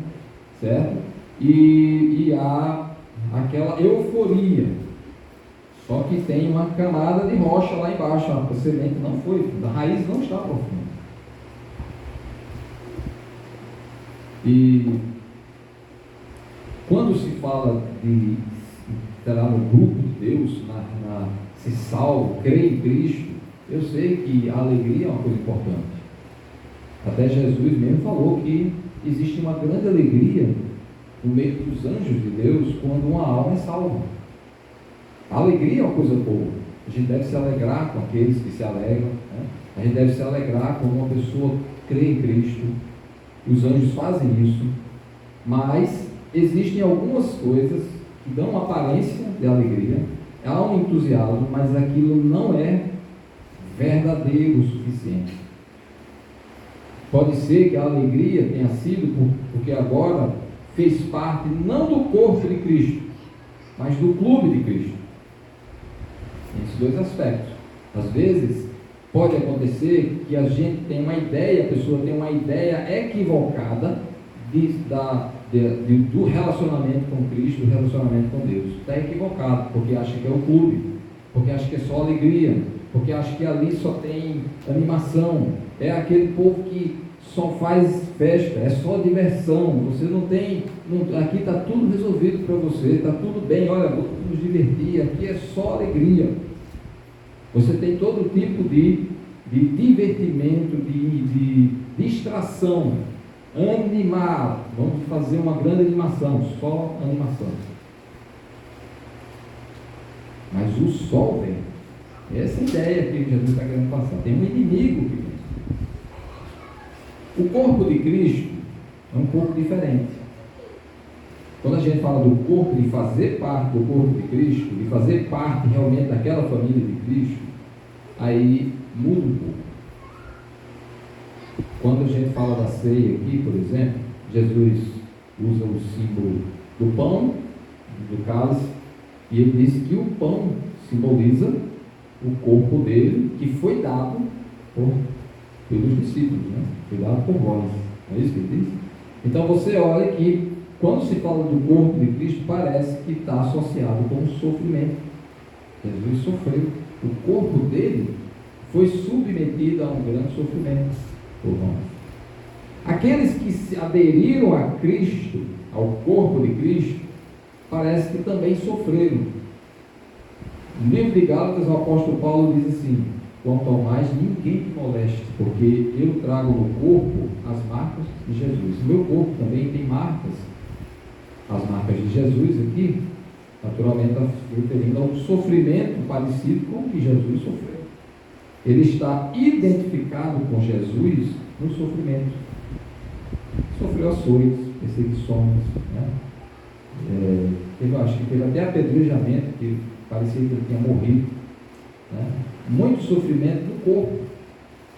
certo? E há aquela euforia. Só que tem uma camada de rocha lá embaixo, a semente não foi, a raiz não está profunda. E quando se fala de estar no grupo de Deus, ser salvo, crer em Cristo, eu sei que a alegria é uma coisa importante. Até Jesus mesmo falou que existe uma grande alegria no meio dos anjos de Deus quando uma alma é salva. A alegria é uma coisa boa. A gente deve se alegrar com aqueles que se alegram, né? A gente deve se alegrar quando uma pessoa crê em Cristo. Os anjos fazem isso. Mas existem algumas coisas que dão uma aparência de alegria. Há um entusiasmo, mas aquilo não é verdadeiro o suficiente. Pode ser que a alegria tenha sido porque agora fez parte não do corpo de Cristo, mas do clube de Cristo. Esses dois aspectos. Às vezes pode acontecer que a gente tem uma ideia, a pessoa tem uma ideia equivocada do relacionamento com Cristo, do relacionamento com Deus. Está equivocado, porque acha que é o clube, porque acha que é só alegria, porque acha que ali só tem animação, é aquele povo que só faz festa, é só diversão, você não tem, aqui está tudo resolvido para você, está tudo bem, olha, vamos nos divertir, aqui é só alegria. Você tem todo tipo de divertimento, de distração, animar, vamos fazer uma grande animação, só animação. Mas o sol vem, essa é a ideia que Jesus está querendo passar, tem um inimigo que vem. O corpo de Cristo é um corpo diferente. Quando a gente fala do corpo, de fazer parte do corpo de Cristo, de fazer parte realmente daquela família de Cristo, aí muda um pouco. Quando a gente fala da ceia aqui, por exemplo, Jesus usa o símbolo do pão, do cálice, e ele disse que o pão simboliza o corpo dele, que foi dado pelos discípulos, né? Foi dado por vós. Não é isso que ele diz? Então você olha que quando se fala do corpo de Cristo, parece que está associado com o sofrimento. Jesus sofreu. O corpo dele foi submetido a um grande sofrimento por nós. Aqueles que se aderiram a Cristo, ao corpo de Cristo, parece que também sofreram. No livro de Gálatas, o apóstolo Paulo diz assim: quanto ao mais, ninguém te moleste, porque eu trago no corpo as marcas de Jesus. O meu corpo também tem marcas. As marcas de Jesus aqui, naturalmente, está referindo a um sofrimento parecido com o que Jesus sofreu. Ele está identificado com Jesus no sofrimento. Sofreu açoites, perseguições, né? Eu acho que teve até apedrejamento, que parecia que ele tinha morrido, né? Muito sofrimento no corpo,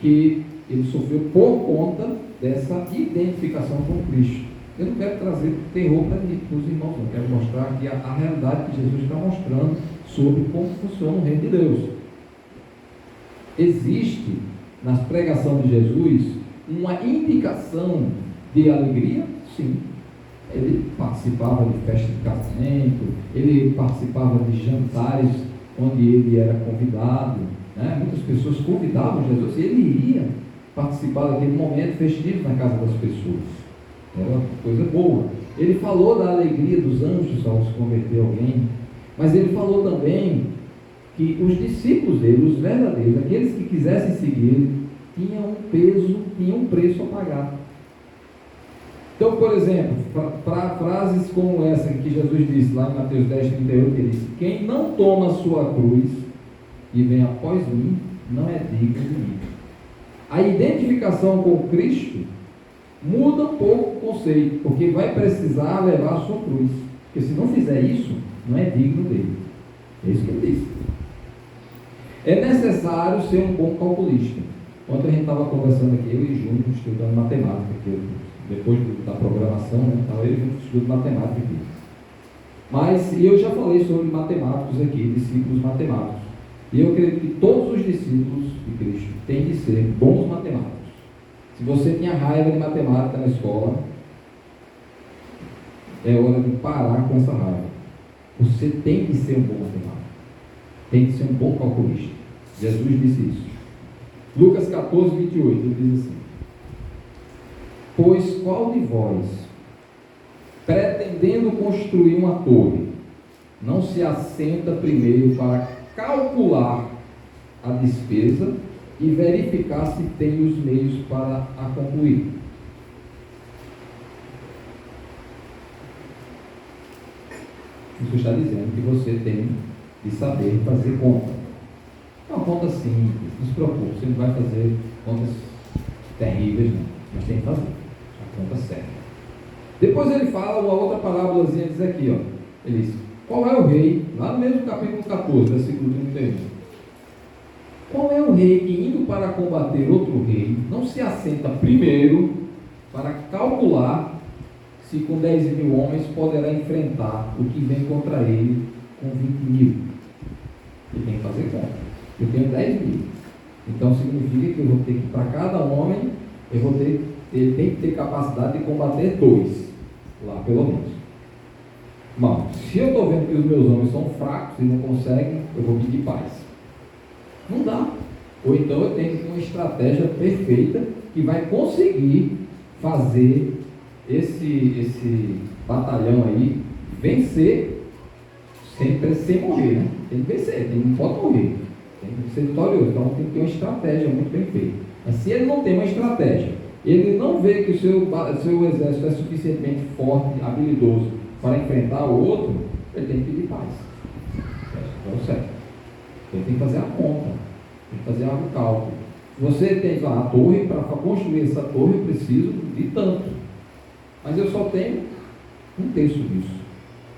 que ele sofreu por conta dessa identificação com Cristo. Eu não quero trazer terror para os irmãos, eu quero mostrar aqui a realidade que Jesus está mostrando sobre como funciona o reino de Deus. Existe na pregação de Jesus uma indicação de alegria? Sim. Ele participava de festa de casamento, ele participava de jantares onde ele era convidado, né? Muitas pessoas convidavam Jesus e ele ia participar daquele momento festivo na casa das pessoas. Era uma coisa boa. Ele falou da alegria dos anjos ao se converter alguém, mas ele falou também que os discípulos dele, os verdadeiros, aqueles que quisessem seguir, tinham um peso, tinham um preço a pagar. Então, por exemplo, para frases como essa que Jesus disse lá em Mateus 10, 38, ele disse: quem não toma a sua cruz e vem após mim, não é digno de mim. A identificação com Cristo muda um pouco o conceito, porque vai precisar levar a sua cruz. Porque se não fizer isso, não é digno dele. É isso que ele disse. É necessário ser um bom calculista. Ontem a gente estava conversando aqui, eu e Júnior, estudando matemática, depois da programação, né, estava eu junto estudando matemática aqui. Mas eu já falei sobre matemáticos aqui, discípulos matemáticos. E eu acredito que todos os discípulos de Cristo têm de ser bons matemáticos. Se você tinha raiva de matemática na escola, é hora de parar com essa raiva. Você tem que ser um bom matemático. Tem que ser um bom calculista. Jesus disse isso. Lucas 14, 28, ele diz assim: pois qual de vós, pretendendo construir uma torre, não se assenta primeiro para calcular a despesa e verificar se tem os meios para a concluir? Isso está dizendo que você tem de saber fazer conta. É uma conta simples, não se preocupe, você não vai fazer contas terríveis, não, mas tem que fazer a conta certa. Depois ele fala uma outra parábolazinha, diz aqui, ó, ele diz: qual é o rei, lá no mesmo capítulo 14, versículo 31, qual é o rei que, indo para combater outro rei, não se assenta primeiro para calcular se com 10.000 homens poderá enfrentar o que vem contra ele com 20.000? Ele tem que fazer conta. Eu tenho 10.000, então significa que eu vou ter que, para cada homem, ele tem que ter capacidade de combater 2, lá pelo menos. Bom, se eu estou vendo que os meus homens são fracos e não conseguem, eu vou pedir paz. Não dá. Ou então eu tenho que ter uma estratégia perfeita que vai conseguir fazer esse batalhão aí vencer sem morrer, né? Tem que vencer, não pode morrer. Tem que ser vitorioso, então tem que ter uma estratégia muito bem feita. Mas se ele não tem uma estratégia, ele não vê que o seu exército é suficientemente forte, habilidoso para enfrentar o outro, ele tem que pedir paz. Então, certo. Ele tem que fazer a conta, tem que fazer o cálculo. Você tem a torre, para construir essa torre eu preciso de tanto, mas eu só tenho um terço disso.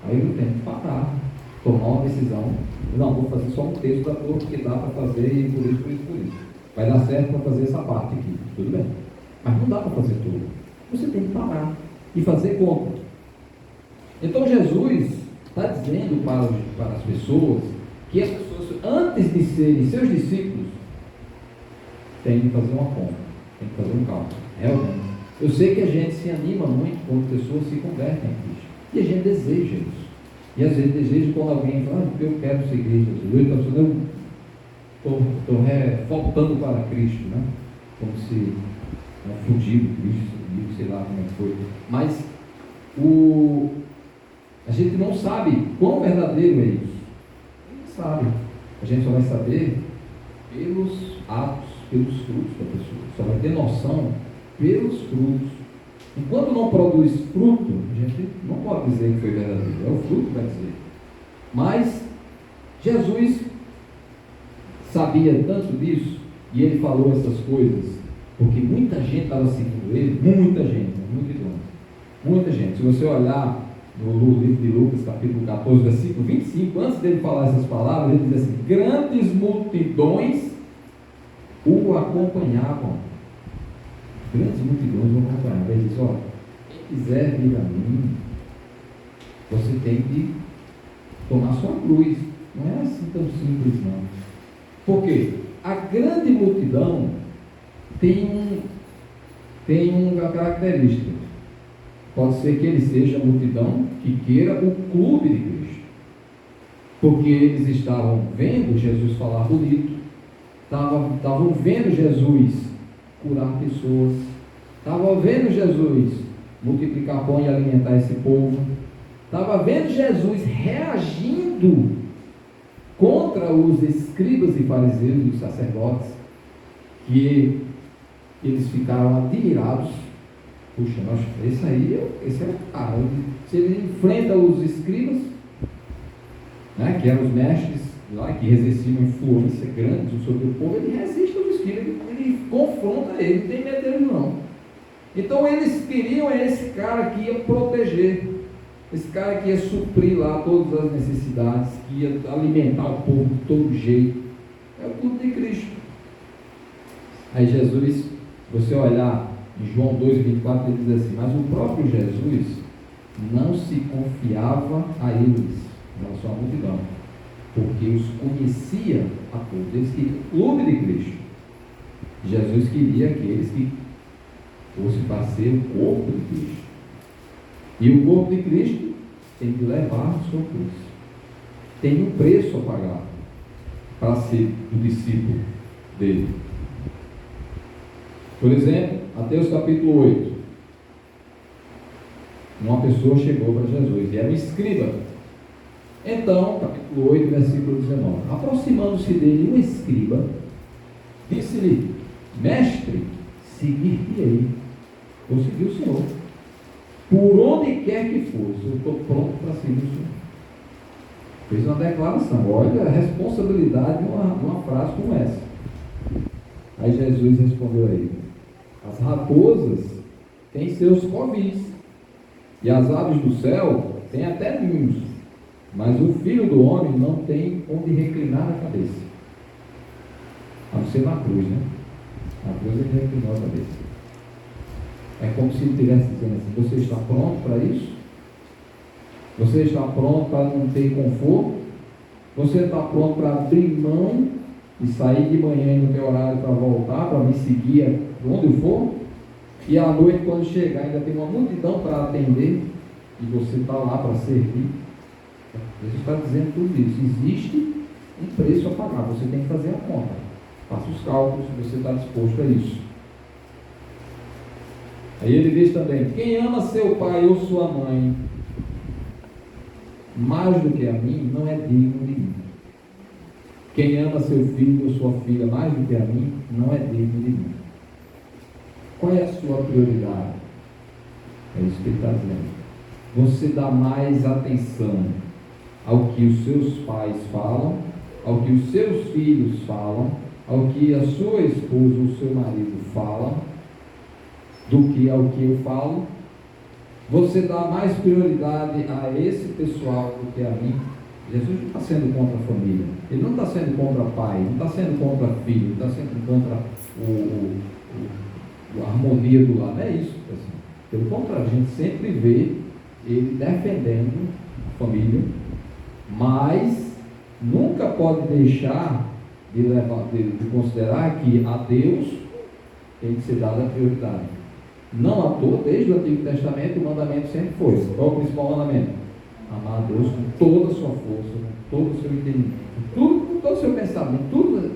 Aí eu tenho que parar, tomar uma decisão. Não, vou fazer só um terço da torre, porque dá para fazer e por isso. Vai dar certo para fazer essa parte aqui, tudo bem. Mas não dá para fazer tudo. Você tem que parar e fazer conta. Então Jesus está dizendo para as pessoas que as pessoas, antes de serem seus discípulos, têm de fazer uma conta, têm de fazer um cálculo. Realmente. Eu sei que a gente se anima muito quando pessoas se convertem a Cristo. E a gente deseja isso. E às vezes deseja quando alguém fala: eu quero seguir Jesus, eu estou voltando para Cristo, né? Como se fugir de Cristo, sei lá como é que foi. Mas a gente não sabe quão verdadeiro é isso. Não sabe. A gente só vai saber pelos atos, pelos frutos da pessoa. Só vai ter noção pelos frutos. Enquanto não produz fruto, a gente não pode dizer que foi verdadeiro. É o fruto que vai dizer. Mas Jesus sabia tanto disso, e ele falou essas coisas, porque muita gente estava seguindo ele, muita gente. Muita gente. Se você olhar no livro de Lucas, capítulo 14, versículo 25, antes dele falar essas palavras, ele diz assim: grandes multidões o acompanhavam. Grandes multidões o acompanhavam. Ele diz: ó, quem quiser vir a mim, você tem que tomar sua cruz. Não é assim tão simples, não. Por quê? A grande multidão tem uma característica. Pode ser que ele seja a multidão que queira o clube de Cristo, porque eles estavam vendo Jesus falar bonito, estavam vendo Jesus curar pessoas, estavam vendo Jesus multiplicar pão e alimentar esse povo, estavam vendo Jesus reagindo contra contra os escribas e fariseus e os sacerdotes, que eles ficaram admirados. Puxa, mas esse é o cara. Se ele enfrenta os escribas, né, que eram os mestres lá, que exerciam uma influência grande sobre o povo, ele resiste aos escribas, ele confronta ele, não tem medo dele não. Então eles queriam esse cara que ia proteger, esse cara que ia suprir lá todas as necessidades, que ia alimentar o povo de todo jeito. É o culto de Cristo. Aí Jesus, você olhar em João 2,24, ele diz assim: mas o próprio Jesus não se confiava a eles, em relação à multidão, porque os conhecia a todos. Eles queriam o clube de Cristo. Jesus queria aqueles que fossem para ser o corpo de Cristo. E o corpo de Cristo tem que levar a sua cruz. Tem um preço a pagar para ser o discípulo dele. Por exemplo, Mateus capítulo 8. Uma pessoa chegou para Jesus e era um escriba. Então, capítulo 8, versículo 19. Aproximando-se dele um escriba, disse-lhe: mestre, seguir-te-ei. Vou seguir o Senhor. Por onde quer que fosse, eu estou pronto para seguir o Senhor. Fez uma declaração. Olha a responsabilidade de uma frase como essa. Aí Jesus respondeu a ele: as raposas têm seus covis, e as aves do céu têm até ninhos, mas o Filho do Homem não tem onde reclinar a cabeça. A não ser na cruz, né? Na cruz ele reclinou a cabeça. É como se ele estivesse dizendo assim: você está pronto para isso? Você está pronto para não ter conforto? Você está pronto para abrir mão e sair de manhã e não ter horário para voltar, para me seguir onde eu for? E à noite, quando chegar, ainda tem uma multidão para atender e você está lá para servir? Jesus está dizendo tudo isso. Existe um preço a pagar, você tem que fazer a conta. Faça os cálculos se você está disposto a isso. Aí ele diz também: quem ama seu pai ou sua mãe mais do que a mim, não é digno de mim. Quem ama seu filho ou sua filha mais do que a mim, não é digno de mim. Qual é a sua prioridade? É isso que ele está dizendo. Você dá mais atenção ao que os seus pais falam, ao que os seus filhos falam, ao que a sua esposa ou o seu marido falam, do que ao que eu falo? Você dá mais prioridade a esse pessoal do que a mim? Jesus não está sendo contra a família, ele não está sendo contra pai, não está sendo contra filho, não está sendo contra a harmonia do lar, não é isso. Assim. Pelo contrário, a gente sempre vê ele defendendo a família, mas nunca pode deixar de considerar que a Deus tem que ser dada a prioridade. Não à toa, desde o Antigo Testamento, o mandamento sempre foi: qual é o principal mandamento? Amar a Deus com toda a sua força, com todo o seu entendimento, com todo o seu pensamento, tudo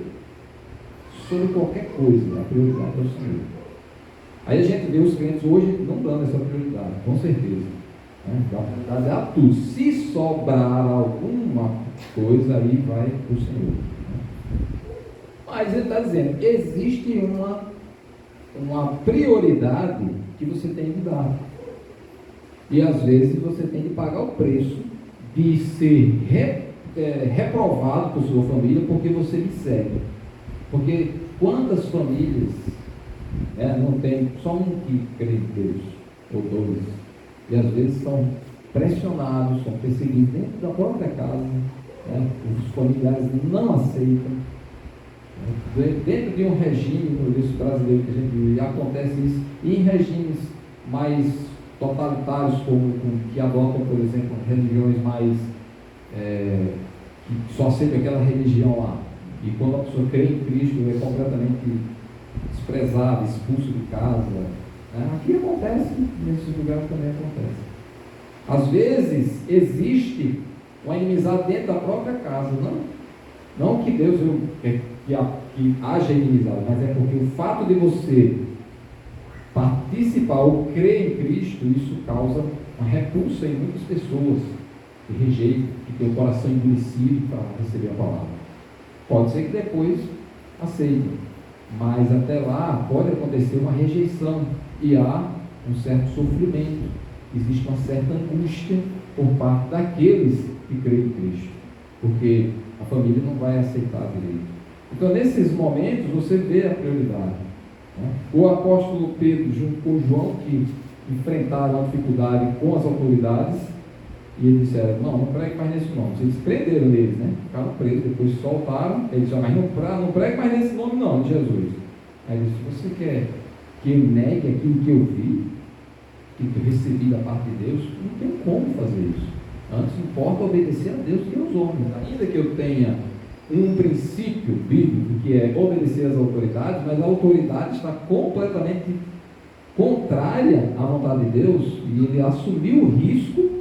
sobre qualquer coisa. A prioridade é o Senhor. Aí a gente vê os crentes hoje não dando essa prioridade, com certeza. Dá prioridade a tudo. Se sobrar alguma coisa, aí vai para o Senhor. Mas ele está dizendo que existe uma prioridade que você tem que dar. E às vezes você tem que pagar o preço de ser reprovado por sua família porque você me segue. Porque quantas famílias não tem só um que crê em Deus, ou dois, e às vezes são pressionados, são perseguidos dentro da própria casa, os familiares não aceitam. Dentro de um regime, por isso brasileiro que a gente vive, acontece isso, e em regimes mais totalitários, como que adotam, por exemplo, religiões mais que só aceitam aquela religião lá, e quando a pessoa crê em Cristo é completamente desprezada, expulso de casa. Aqui acontece, nesses lugares também acontece. Às vezes existe uma inimizade dentro da própria casa, não que Deus que haja inimizade, mas é porque o fato de você participar ou crer em Cristo, isso causa uma repulsa em muitas pessoas, que rejeitam, que tem o coração endurecido para receber a palavra. Pode ser que depois aceitem, mas até lá pode acontecer uma rejeição e há um certo sofrimento, existe uma certa angústia por parte daqueles que creem em Cristo, porque a família não vai aceitar direito. Então, nesses momentos, você vê a prioridade, né? O apóstolo Pedro, junto com João, que enfrentaram a dificuldade com as autoridades, e eles disseram: não pregue mais nesse nome. Eles prenderam eles, né? Ficaram presos, depois soltaram. Eles disseram: mas não pregue mais nesse nome não, de Jesus. Aí ele disse: você quer que eu negue aquilo que eu vi, que eu recebi da parte de Deus? Não tem como fazer isso. Antes importa obedecer a Deus e aos homens. Ainda que eu tenha um princípio bíblico que é obedecer às autoridades, mas a autoridade está completamente contrária à vontade de Deus, e ele assumiu o risco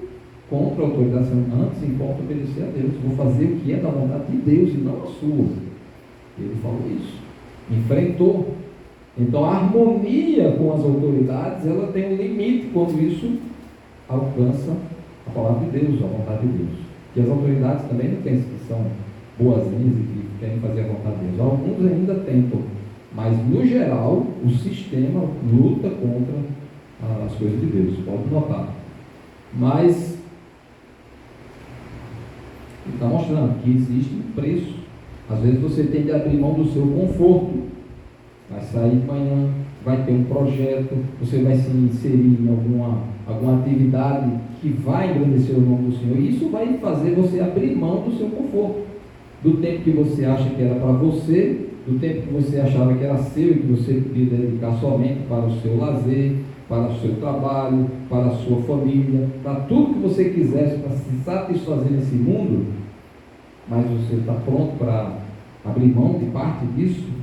contra a autoridade. Antes importa obedecer a Deus, vou fazer o que é da vontade de Deus e não a sua. Ele falou isso, enfrentou. Então a harmonia com as autoridades, ela tem um limite quando isso alcança a palavra de Deus, a vontade de Deus. E as autoridades também não pensam que são boazinhas e que querem fazer a vontade de Deus. Alguns ainda tentam, mas no geral o sistema luta contra as coisas de Deus, pode notar. Mas está mostrando que existe um preço. Às vezes você tem de abrir mão do seu conforto. Vai sair de manhã, vai ter um projeto, você vai se inserir em alguma atividade que vai engrandecer o nome do Senhor. E isso vai fazer você abrir mão do seu conforto, do tempo que você acha que era para você, do tempo que você achava que era seu e que você podia dedicar somente para o seu lazer, para o seu trabalho, para a sua família, para tudo que você quisesse, para se satisfazer nesse mundo. Mas você está pronto para abrir mão de parte disso,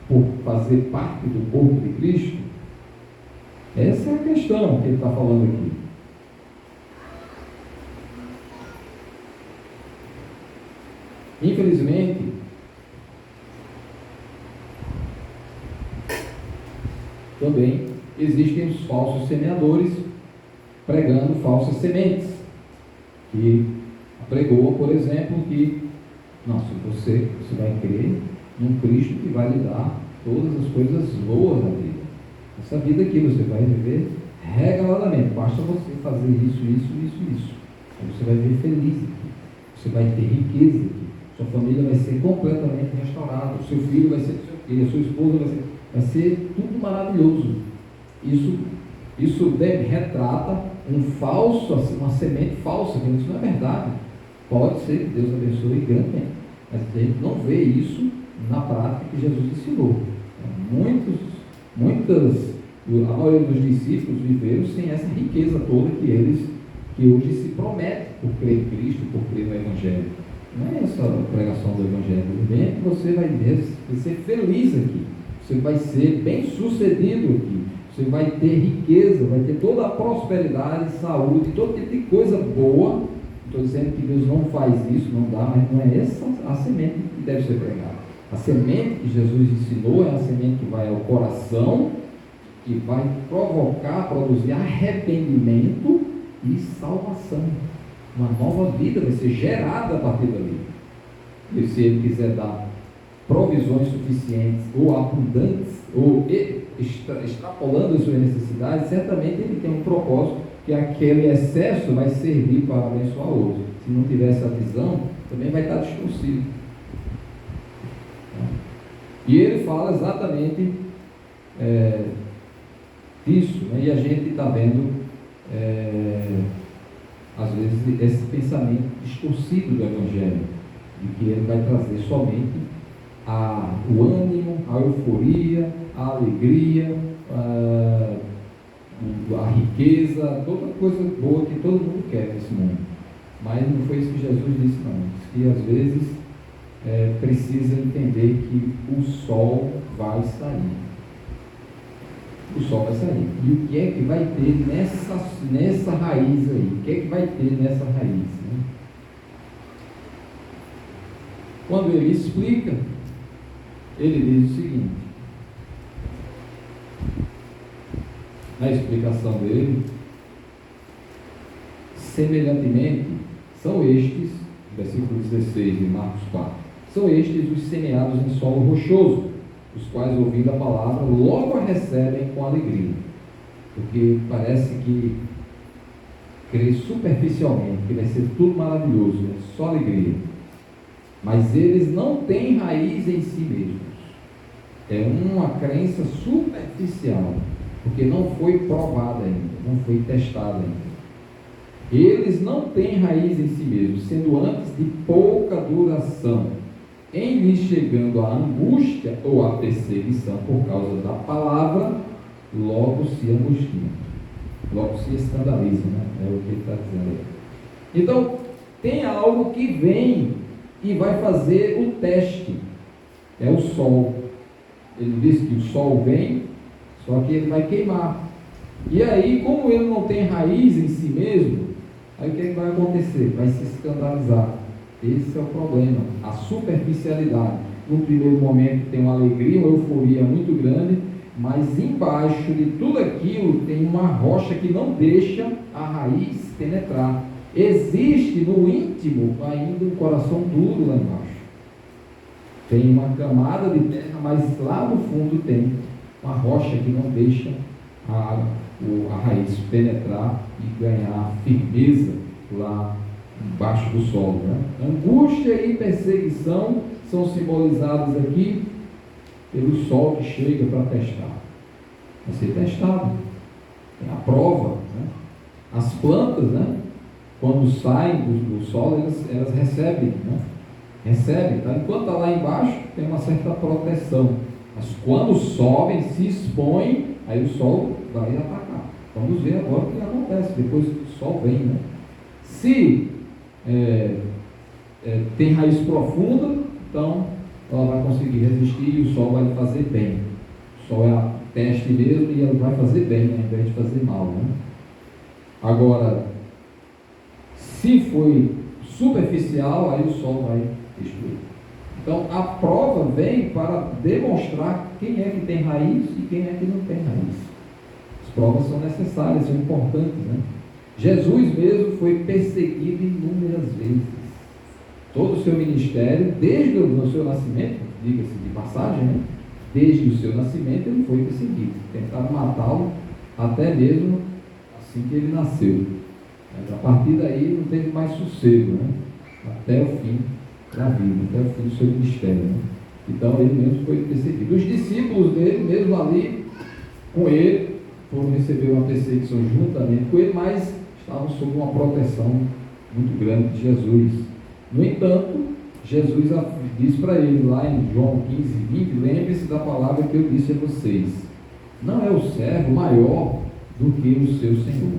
por fazer parte do corpo de Cristo? Essa é a questão que ele está falando aqui. Infelizmente, também existem os falsos semeadores pregando falsas sementes, que pregou, por exemplo, que não, se você vai crer num Cristo que vai lhe dar todas as coisas boas da vida. Essa vida aqui você vai viver regaladamente, basta você fazer isso. Aí você vai viver feliz aqui, você vai ter riqueza aqui, sua família vai ser completamente restaurada, o seu filho vai ser a sua esposa vai ser tudo maravilhoso. Isso retrata uma semente falsa, que isso não é verdade. Pode ser que Deus abençoe grandemente, mas a gente não vê isso na prática que Jesus ensinou. A maioria dos discípulos viveram sem essa riqueza toda que hoje se promete por crer em Cristo, por crer no Evangelho. Não é essa a pregação do Evangelho. Bem, que você vai ser feliz aqui, você vai ser bem sucedido aqui, você vai ter riqueza, vai ter toda a prosperidade, saúde, todo tipo de coisa boa. Estou dizendo que Deus não faz isso, não dá, mas não é essa a semente que deve ser pregada. A semente que Jesus ensinou é a semente que vai ao coração, que vai produzir arrependimento e salvação. Uma nova vida vai ser gerada a partir dali. E se Ele quiser dar provisões suficientes ou abundantes, ou extrapolando as suas necessidades, certamente Ele tem um propósito, que aquele excesso vai servir para abençoar outros. Se não tiver essa visão, também vai estar distorcido. E ele fala exatamente disso, né? E a gente está vendo às vezes esse pensamento distorcido do Evangelho, de que ele vai trazer somente o ânimo, a euforia, a alegria, a riqueza, toda coisa boa que todo mundo quer nesse mundo. Mas não foi isso que Jesus disse, não. Diz que às vezes precisa entender que o sol vai sair. O sol vai sair. E o que é que vai ter nessa raiz aí? O que é que vai ter nessa raiz? Né? Quando ele explica, ele diz o seguinte, na explicação dele: semelhantemente, são estes, versículo 16 de Marcos 4, São estes os semeados em solo rochoso, os quais, ouvindo a palavra, logo a recebem com alegria. Porque parece que crê superficialmente que vai ser tudo maravilhoso, né? Só alegria. Mas eles não têm raiz em si mesmos. É uma crença superficial, porque não foi provada ainda, não foi testada ainda. Eles não têm raiz em si mesmos, sendo antes de pouca duração, em lhes chegando a angústia ou a perseguição por causa da palavra, logo se angustiam, logo se escandalizam, né? É o que ele está dizendo aí. Então, tem algo que vem e vai fazer o teste, é o sol. Ele diz que o sol vem, só que ele vai queimar. E aí, como ele não tem raiz em si mesmo, aí o que vai acontecer? Vai se escandalizar. Esse é o problema, a superficialidade. No primeiro momento tem uma alegria, uma euforia muito grande, mas embaixo de tudo aquilo tem uma rocha que não deixa a raiz penetrar. Existe no íntimo ainda um coração duro lá embaixo. Tem uma camada de terra, mas lá no fundo tem uma rocha que não deixa a raiz penetrar e ganhar firmeza lá embaixo do solo, né? Angústia e perseguição são simbolizadas aqui pelo sol que chega para testar. Vai ser testado. Tem a prova, né? As plantas, né? Quando saem do solo, elas recebem, né? Recebem, tá? Enquanto está lá embaixo, tem uma certa proteção. Mas quando sobem, se expõem, aí o sol vai atacar. Vamos ver agora o que acontece depois que o sol vem, né? Se tem raiz profunda, então ela vai conseguir resistir e o sol vai fazer bem. O sol é a teste mesmo e ela vai fazer bem, né, ao invés de fazer mal, né? Agora, se foi superficial, aí o sol vai destruir. Então a prova vem para demonstrar quem é que tem raiz e quem é que não tem raiz. As provas são necessárias, são importantes, né? Jesus mesmo foi perseguido inúmeras vezes. Todo o seu ministério, desde o seu nascimento, diga-se de passagem, né? Desde o seu nascimento ele foi perseguido. Tentaram matá-lo até mesmo assim que ele nasceu. Mas a partir daí não teve mais sossego, né? Até o fim da vida, até o fim do seu ministério, né? Então ele mesmo foi perseguido. Os discípulos dele, mesmo ali com ele, foram receber uma perseguição juntamente com ele, mas estavam sob uma proteção muito grande de Jesus. No entanto, Jesus diz para ele lá em João 15, 20, lembre-se da palavra que eu disse a vocês, não é o servo maior do que o seu Senhor.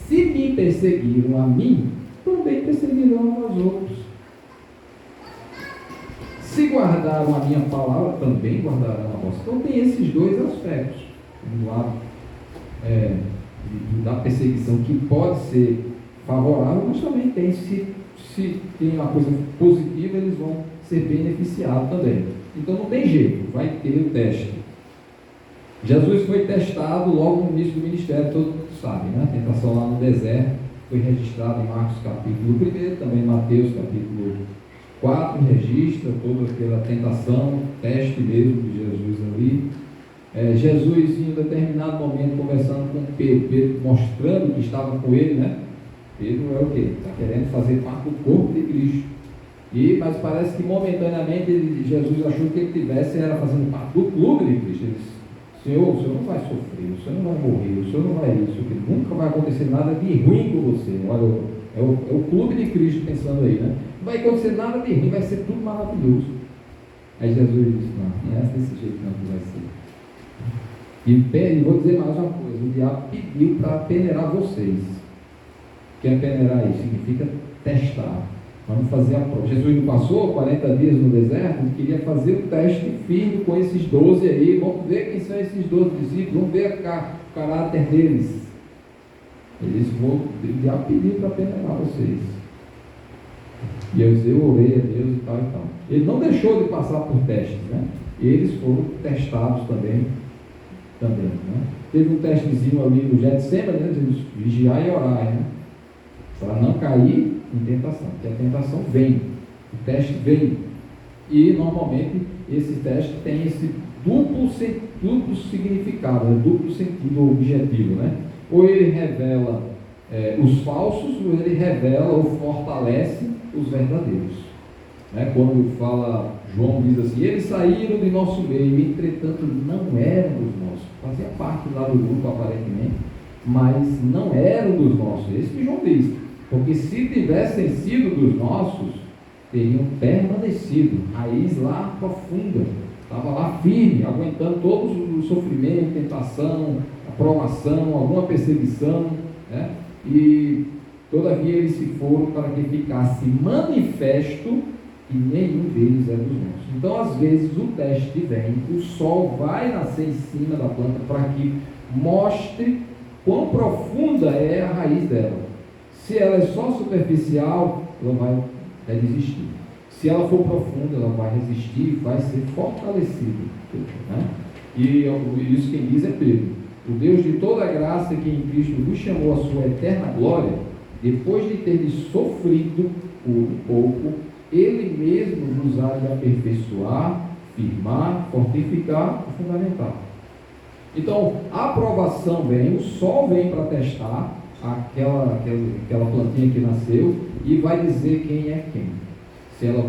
Se me perseguiram a mim, também perseguirão aos outros. Se guardaram a minha palavra, também guardarão a vossa. Então tem esses dois aspectos. Um lado da perseguição que pode ser favorável, mas também tem, se tem uma coisa positiva, eles vão ser beneficiados também. Então não tem jeito, vai ter o teste. Jesus foi testado logo no início do ministério, todo mundo sabe, né? A tentação lá no deserto foi registrada em Marcos capítulo 1, também Mateus capítulo 4 registra toda aquela tentação, teste mesmo de Jesus ali. Jesus, em um determinado momento, conversando com Pedro, mostrando que estava com ele, né? Pedro é o quê? Está querendo fazer parte do corpo de Cristo. Mas parece que momentaneamente Jesus achou que ele era fazendo parte do clube de Cristo. Ele disse, Senhor, o Senhor não vai sofrer, o Senhor não vai morrer, o Senhor não vai isso, que nunca vai acontecer nada de ruim com você. Olha, é o clube de Cristo pensando aí, né? Não vai acontecer nada de ruim, vai ser tudo maravilhoso. Aí Jesus disse, não é desse jeito não que vai ser. E vou dizer mais uma coisa, o diabo pediu para peneirar vocês. O que é peneirar isso? Significa testar. Vamos fazer a prova. Jesus não passou 40 dias no deserto, ele queria fazer o teste firme com esses 12 aí. Vamos ver quem são esses 12 discípulos, vamos ver o caráter deles. Ele disse, o diabo pediu para peneirar vocês. E eu orei a Deus e tal e tal. Ele não deixou de passar por testes, né? Eles foram testados também, né? Teve um testezinho ali no Getsemane, né? Vigiar e orar, né? Para não cair em tentação, porque a tentação vem, o teste vem. E normalmente esse teste tem esse duplo significado, duplo sentido objetivo, né? Ou ele revela os falsos, ou ele revela ou fortalece os verdadeiros. Né? Quando fala, João diz assim, eles saíram de nosso meio, entretanto não eram dos nossos. Fazia parte lá do grupo aparentemente, mas não eram dos nossos. Esse que João diz. Porque se tivessem sido dos nossos, teriam permanecido, raiz lá profunda, estava lá firme, aguentando todos os sofrimentos, tentação, aprovação, alguma perseguição, né? E todavia eles se foram para que ficasse manifesto que nenhum deles é dos nossos. Então, às vezes, o teste vem, o sol vai nascer em cima da planta para que mostre quão profunda é a raiz dela. Se ela é só superficial, ela vai desistir. Se ela for profunda, ela vai resistir, vai ser fortalecida. Né? E isso quem diz é Pedro. O Deus de toda a graça que em Cristo vos chamou a sua eterna glória, depois de ter sofrido por pouco, Ele mesmo vos há de aperfeiçoar, firmar, fortificar e fundamentar. Então, a aprovação vem, o sol vem para testar aquela plantinha que nasceu e vai dizer quem é quem. Se ela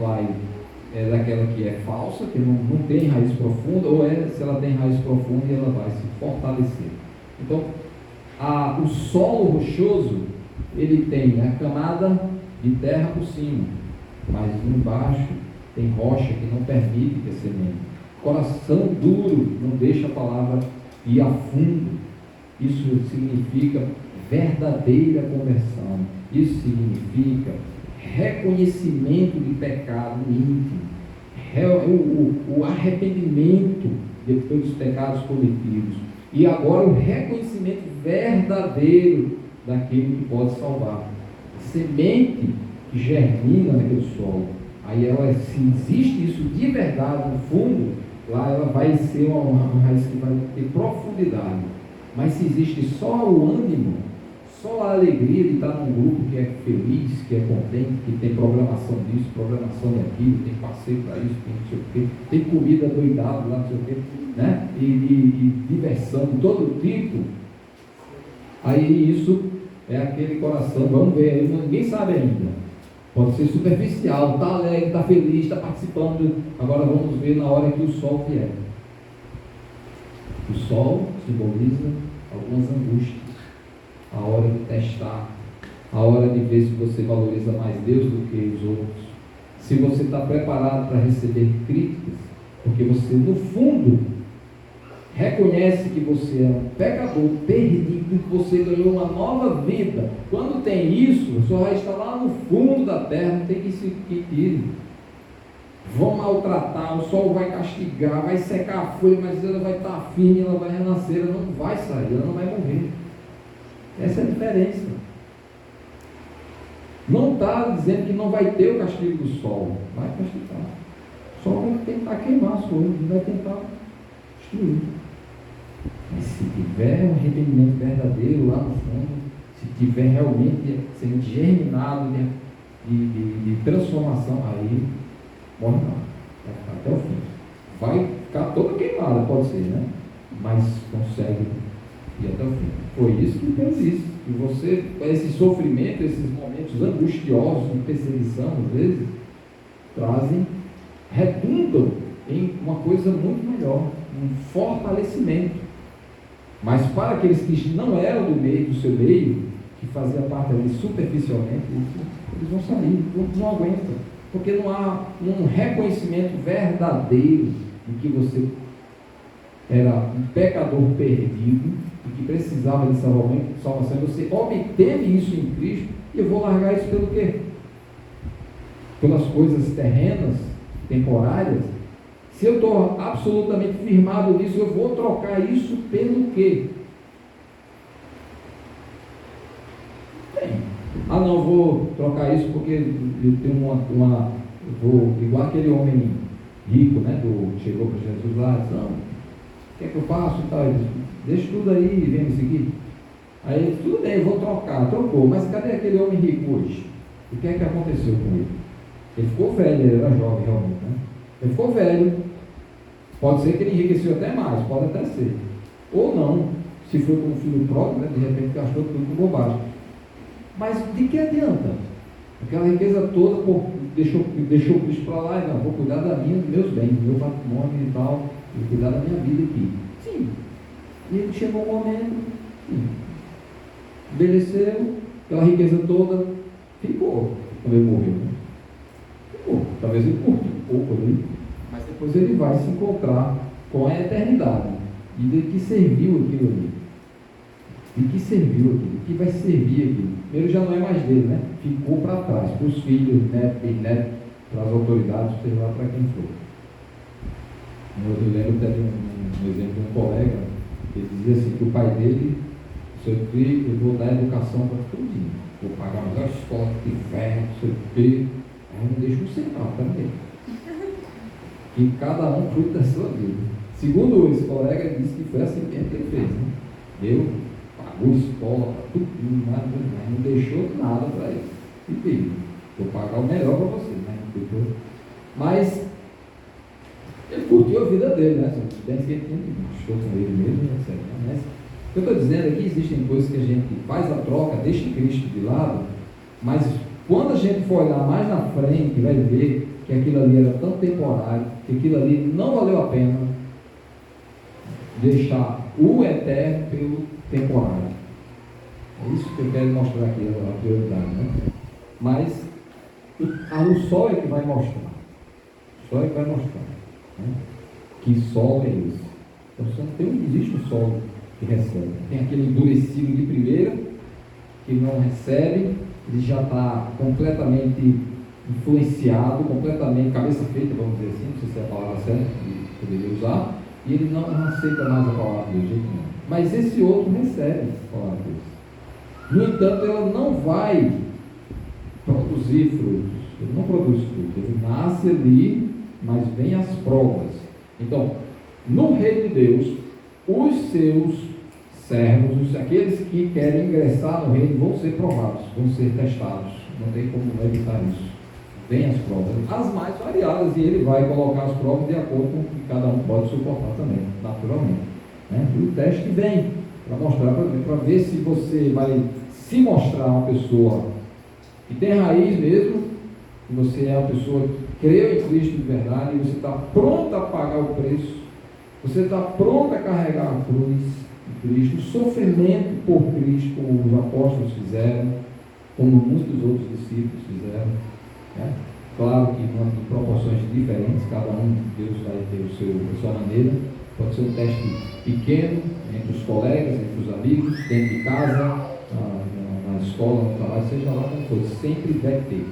é daquela que é falsa, que não tem raiz profunda, ou se ela tem raiz profunda e ela vai se fortalecer. Então, o solo rochoso, ele tem a camada de terra por cima, mas embaixo tem rocha que não permite que a semente. Coração duro não deixa a palavra ir a fundo. Isso significa verdadeira conversão. Isso significa reconhecimento de pecado íntimo, o arrependimento depois dos pecados cometidos, e agora o reconhecimento verdadeiro daquele que pode salvar. A semente que germina naquele solo, aí ela, se existe isso de verdade no fundo, lá ela vai ser uma raiz que vai ter profundidade. Mas se existe só o ânimo, só a alegria de estar num grupo que é feliz, que é contente, que tem programação disso, programação daquilo, tem passeio para isso, tem não sei o quê, tem comida doidada lá, não sei o quê, né? E diversão de todo tipo, aí isso é aquele coração, vamos ver, ninguém sabe ainda, pode ser superficial, está alegre, está feliz, está participando, agora vamos ver na hora que o sol vier. O sol simboliza algumas angústias, a hora de testar, a hora de ver se você valoriza mais Deus do que os outros, se você está preparado para receber críticas, porque você no fundo reconhece que você é um pecador perdido, que você ganhou uma nova vida. Quando tem isso, a sua raiz está lá no fundo da terra, não tem que se quitar. Vão maltratar, o sol vai castigar, vai secar a folha, mas ela vai estar firme, ela vai renascer, ela não vai sair, ela não vai morrer. Essa é a diferença. Não está dizendo que não vai ter o castigo do sol, vai castigar. O sol vai tentar queimar as folhas, vai tentar destruir. Mas se tiver um arrependimento verdadeiro lá no fundo, se tiver realmente sendo germinado de transformação, aí morre não, vai ficar até o fim. Vai ficar toda queimada, pode ser, né? Mas consegue ir até o fim. Foi isso que Deus disse. E você, esse sofrimento, esses momentos angustiosos de perseguição, às vezes, redundam em uma coisa muito melhor, um fortalecimento. Mas para aqueles que não eram do seu meio, que faziam parte ali superficialmente, eles vão sair, não aguentam, porque não há um reconhecimento verdadeiro de que você era um pecador perdido e que precisava de salvação, e você obteve isso em Cristo. E eu vou largar isso pelo quê? Pelas coisas terrenas, temporárias? Se eu estou absolutamente firmado nisso, eu vou trocar isso pelo quê? Não, vou trocar isso porque eu tenho vou igual aquele homem rico, né, chegou para Jesus lá, disse, não, o que é que eu faço e tal? Ele disse, deixa tudo aí e vem me seguir. Aí ele disse, tudo bem, eu vou trocar, trocou, mas cadê aquele homem rico hoje? O que é que aconteceu com ele? Ele ficou velho, ele era jovem realmente, né? Ele ficou velho. Pode ser que ele enriqueceu até mais, pode até ser. Ou não, se foi com um filho próprio, né, de repente gastou tudo com bobagem. Mas de que adianta? Aquela riqueza toda, pô, deixou Cristo para lá, e não, vou cuidar dos meus bens, do meu patrimônio e tal, vou cuidar da minha vida aqui. Sim. E ele chegou um momento, sim, envelheceu, aquela riqueza toda ficou, quando ele morreu. Né? Ficou. Talvez ele curte um pouco ali, mas depois ele vai se encontrar com a eternidade. E de que serviu aquilo ali? De que serviu aquilo? De que vai servir aquilo? Primeiro já não é mais dele, né? Ficou para trás, para os filhos, netos, bisnetos, para as autoridades, seja lá para quem for. Eu lembro até de um exemplo de um colega, ele dizia assim, que o pai dele, seu filho, eu vou dar educação para tudo, vou pagar a melhor escola que tiver, não sei o quê, aí não deixa um centavo também. Que cada um fruto da sua vida. Segundo esse colega, ele disse que foi assim mesmo que ele fez, né? Deu, pagou escola para tudo, mas não deixou nada para ele. E filho, vou pagar o melhor para você, né? Mas ele curtiu a vida dele, né? Bem que ele estou com ele mesmo, etc. Mas o que eu estou dizendo é que existem coisas que a gente faz a troca, deixa Cristo de lado, mas quando a gente for olhar mais na frente, vai ver que aquilo ali era tão temporário, que aquilo ali não valeu a pena deixar o eterno pelo temporário. É isso que eu quero mostrar aqui, a prioridade, né? Mas o sol é que vai mostrar. O sol é que vai mostrar. Né? Que sol é esse? Então, existe um sol que recebe. Tem aquele endurecido de primeira, que não recebe, ele já está completamente influenciado, completamente cabeça feita, vamos dizer assim, não sei se é a palavra certa que poderia usar, e ele não aceita mais a palavra de jeito nenhum. Mas esse outro recebe a palavra de Deus. No entanto, ela não vai produzir frutos. Ele não produz frutos. Ele nasce ali, mas vem as provas. Então, no reino de Deus, os seus servos, aqueles que querem ingressar no reino, vão ser provados, vão ser testados. Não tem como evitar isso. Vem as provas, as mais variadas, e ele vai colocar as provas de acordo com o que cada um pode suportar também, naturalmente. Né? E o teste vem para mostrar, para ver se você vai se mostrar uma pessoa que tem raiz mesmo, que você é uma pessoa que creu em Cristo de verdade, e você está pronto a pagar o preço, você está pronto a carregar a cruz de Cristo, o sofrimento por Cristo, como os apóstolos fizeram, como muitos outros discípulos fizeram. Né? Claro que em proporções diferentes, cada um, Deus vai ter a sua maneira. Pode ser um teste pequeno, entre os colegas, entre os amigos, dentro de casa, na escola, no trabalho, seja lá como for, sempre deve ter.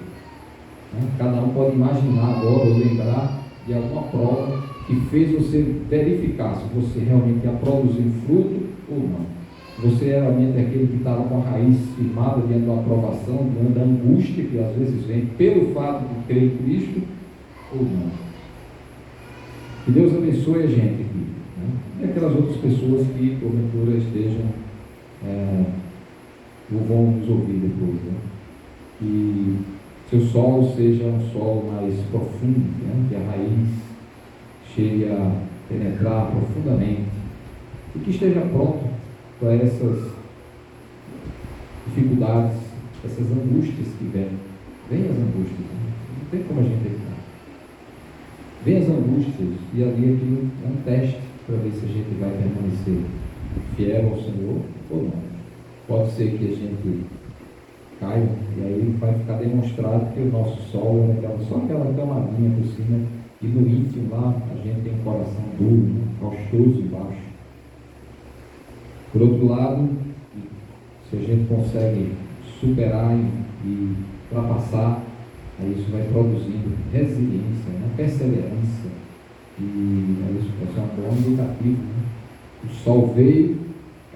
Né? Cada um pode imaginar agora ou lembrar de alguma prova que fez você verificar se você realmente ia produzir fruto ou não. Você realmente é aquele que estava com a raiz firmada diante da aprovação, diante da angústia que às vezes vem pelo fato de crer em Cristo ou não. Que Deus abençoe a gente aqui. Né? E aquelas outras pessoas que porventura estejam ou vão nos ouvir depois. Né? Que seu solo seja um solo mais profundo, né? Que a raiz chegue a penetrar profundamente e que esteja pronto para essas dificuldades, essas angústias que vêm. Vem as angústias, né? Não tem como a gente evitar. Vem as angústias, e ali aquilo é um teste para ver se a gente vai permanecer fiel ao Senhor ou não. Pode ser que a gente caia, e aí vai ficar demonstrado que o nosso solo é só aquela camadinha por cima, e no íntimo lá a gente tem um coração duro, né? Rochoso e baixo. Por outro lado, se a gente consegue superar e ultrapassar, aí isso vai produzindo resiliência, né? Perseverança, e isso pode ser um bom indicativo. Né? O sol veio,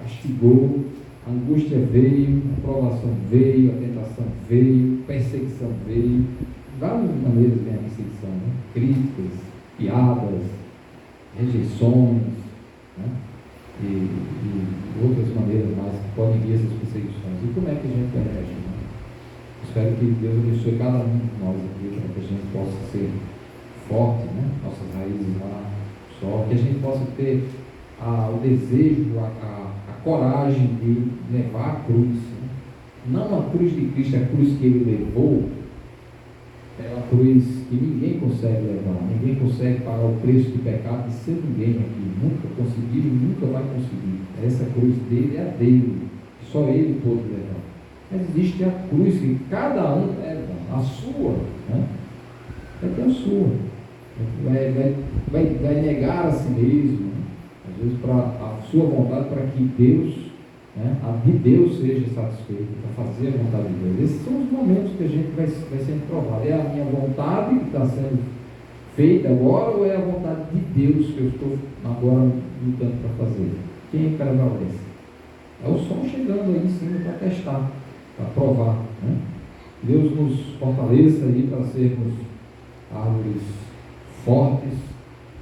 castigou, a angústia veio, a provação veio, a tentação veio, a perseguição veio. De várias maneiras vem a perseguição, né? Críticas, piadas, rejeições, né? E outras maneiras mais que podem vir essas perseguições. E como é que a gente reage? Né? Espero que Deus abençoe cada um de nós aqui, para que a gente possa ser forte, né? Nossas raízes lá no solo, que a gente possa ter o desejo, a coragem de levar a cruz, né? Não a cruz de Cristo, a cruz que Ele levou, é uma cruz que ninguém consegue levar, ninguém consegue pagar o preço do pecado de ser ninguém aqui, nunca conseguiu e nunca vai conseguir. Essa cruz dele é a dele, só Ele pode levar. Mas existe a cruz que cada um leva, a sua, né? Vai ter a sua, vai negar a si mesmo, né? Às vezes para a sua vontade, para que Deus, né, a de Deus seja satisfeita, para fazer a vontade de Deus. Esses são os momentos que a gente vai sendo provado. É a minha vontade que está sendo feita agora, ou é a vontade de Deus que eu estou agora lutando para fazer? Quem prevalece? É o som chegando aí em cima para testar, para provar, né? Deus nos fortaleça aí para sermos árvores fortes,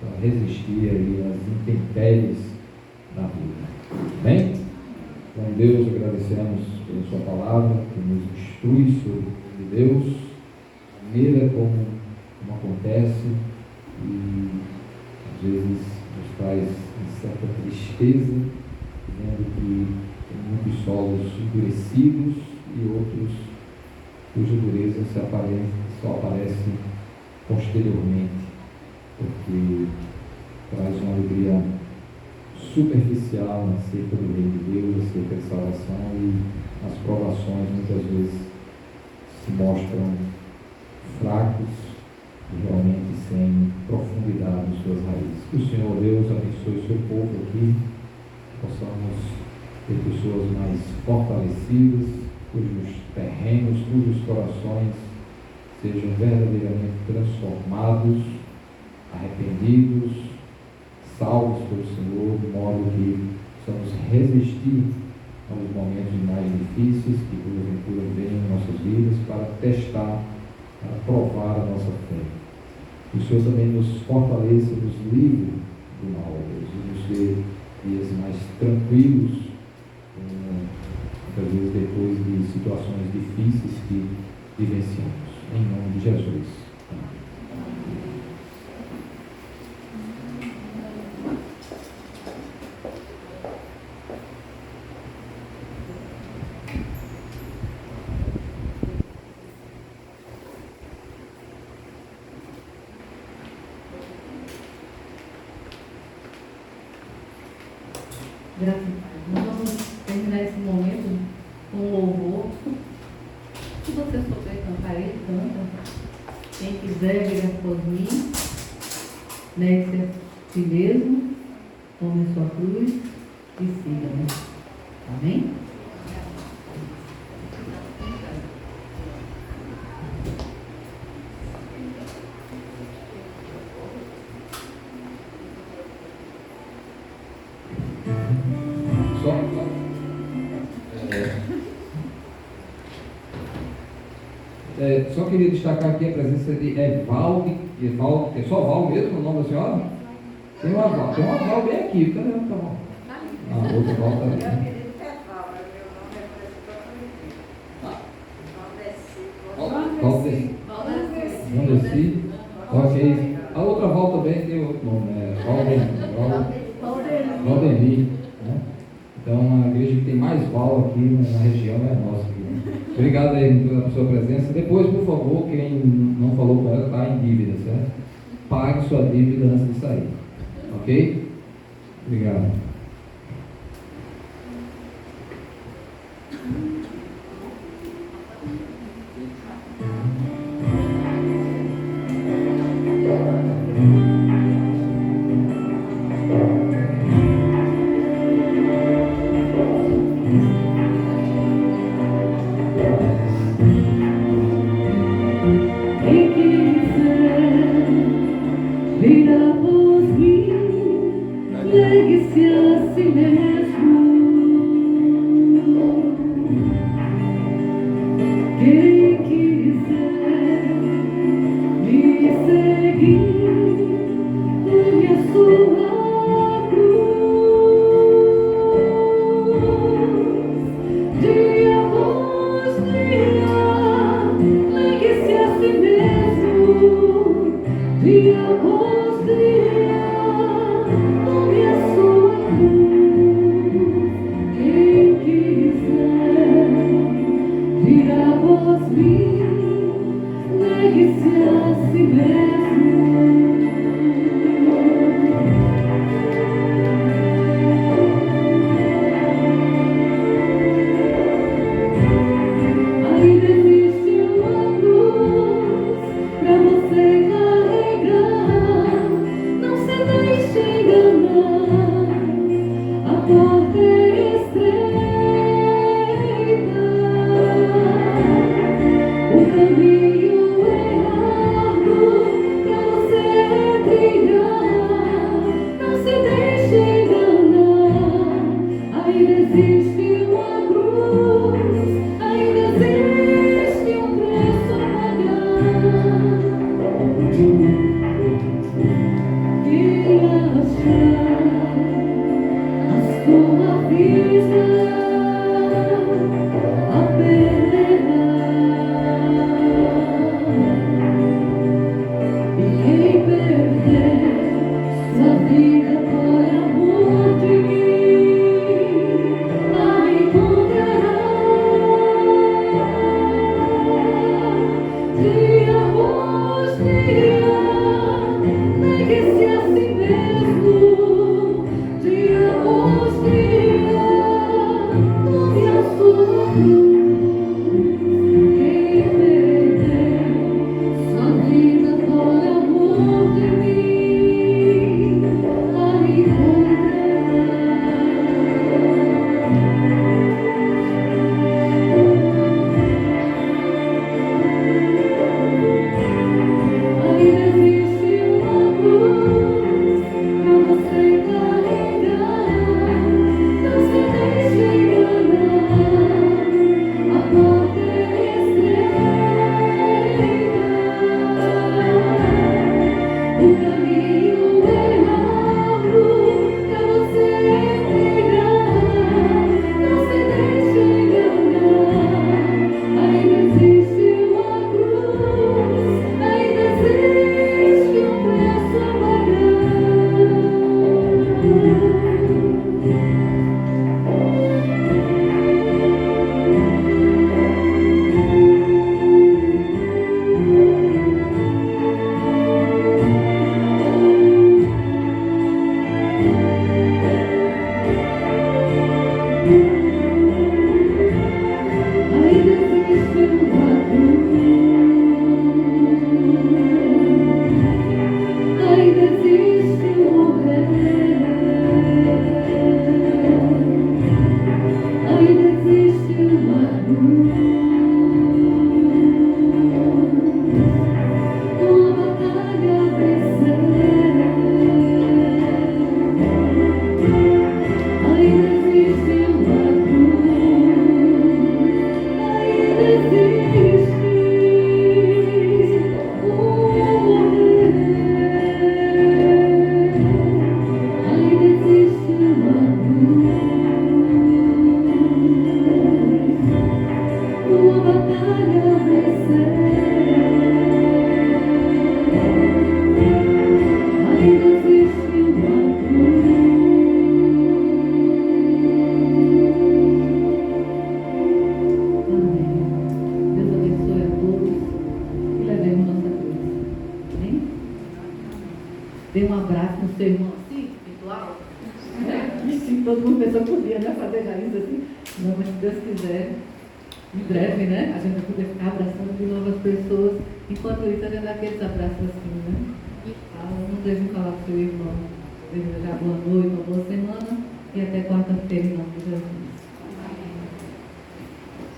para resistir aí às intempéries da vida. Bem? Então, Deus, agradecemos pela sua palavra, que nos instrui sobre Deus, a maneira como acontece, e às vezes nos traz certa tristeza, vendo que tem muitos solos endurecidos e outros cuja dureza só aparece posteriormente, porque traz uma alegria superficial acerca do reino de Deus, acerca de salvação, e as provações muitas vezes se mostram fracos e realmente sem profundidade em suas raízes. Que o Senhor Deus abençoe o seu povo aqui, possamos ter pessoas mais fortalecidas, cujos terrenos, cujos corações sejam verdadeiramente transformados, arrependidos, salvos pelo Senhor, de modo que possamos resistir aos momentos mais difíceis que porventura venham em nossas vidas, para testar, para provar a nossa fé. Que o Senhor também nos fortaleça, nos livre do mal, Deus, e nos dê dias mais tranquilos, muitas vezes depois de situações difíceis que vivenciamos. Em nome de Jesus. Graças a Deus. Nós vamos terminar esse momento com um louvor. Se você souber cantar ele, canta. Quem quiser vir após mim, negue-se a si mesmo, tome sua cruz e siga-me. Amém? Só queria destacar aqui a presença de Evaldo, é só Val mesmo o nome da senhora? Tem uma Val bem aqui, cadê outra Val? Ah, outra Val está ali. Valdeci. Ok. A outra Val também tem outro nome, Valdemir. Né? Então, a igreja que tem mais Val aqui na região é a nossa. Obrigado aí pela sua presença. Depois, por favor, quem não falou com ela está em dívida, certo? Pague sua dívida antes de sair. Ok? Obrigado. Vira por mim, negue-se existe uma cruz, ainda existe um preço a pagar. Queria achar a sua vida a peneirar, e quem perder sua vida por amor de mim a encontrará. Dia após dia, negue-se a si mesmo. Dia após dia, tome a sua cruz. Quem perder sua vida por amor de mim a encontrará. Ainda existe uma cruz pra você carregar. Não se deixe enganar, a porta é estreita, o caminho é largo pra você trilhar. Não se deixe enganar, ainda existe uma cruz, ainda existe um preço a pagar. Ainda existe uma cruz, ainda existe um rei, ainda existe uma cruz, uma batalha a vencer. Ainda existe uma cruz, ainda existe um rei, ainda existe uma cruz, uma batalha a vencer. Ainda existe uma cruz. Amém. Deus abençoe a todos e levemos nossa cruz. Amém? Dê um abraço no seu irmão assim, virtual. Sim, todo mundo pensou que podia, né? Fazer já isso assim. Não, mas se Deus quiser, em breve, né? A gente vai poder ficar abraçando de novo as pessoas. Enquanto isso, a gente dá aqueles abraços assim, né? Não deixe de falar com o seu irmão. Desejar boa noite, uma boa semana e até quarta-feira em nome de Jesus.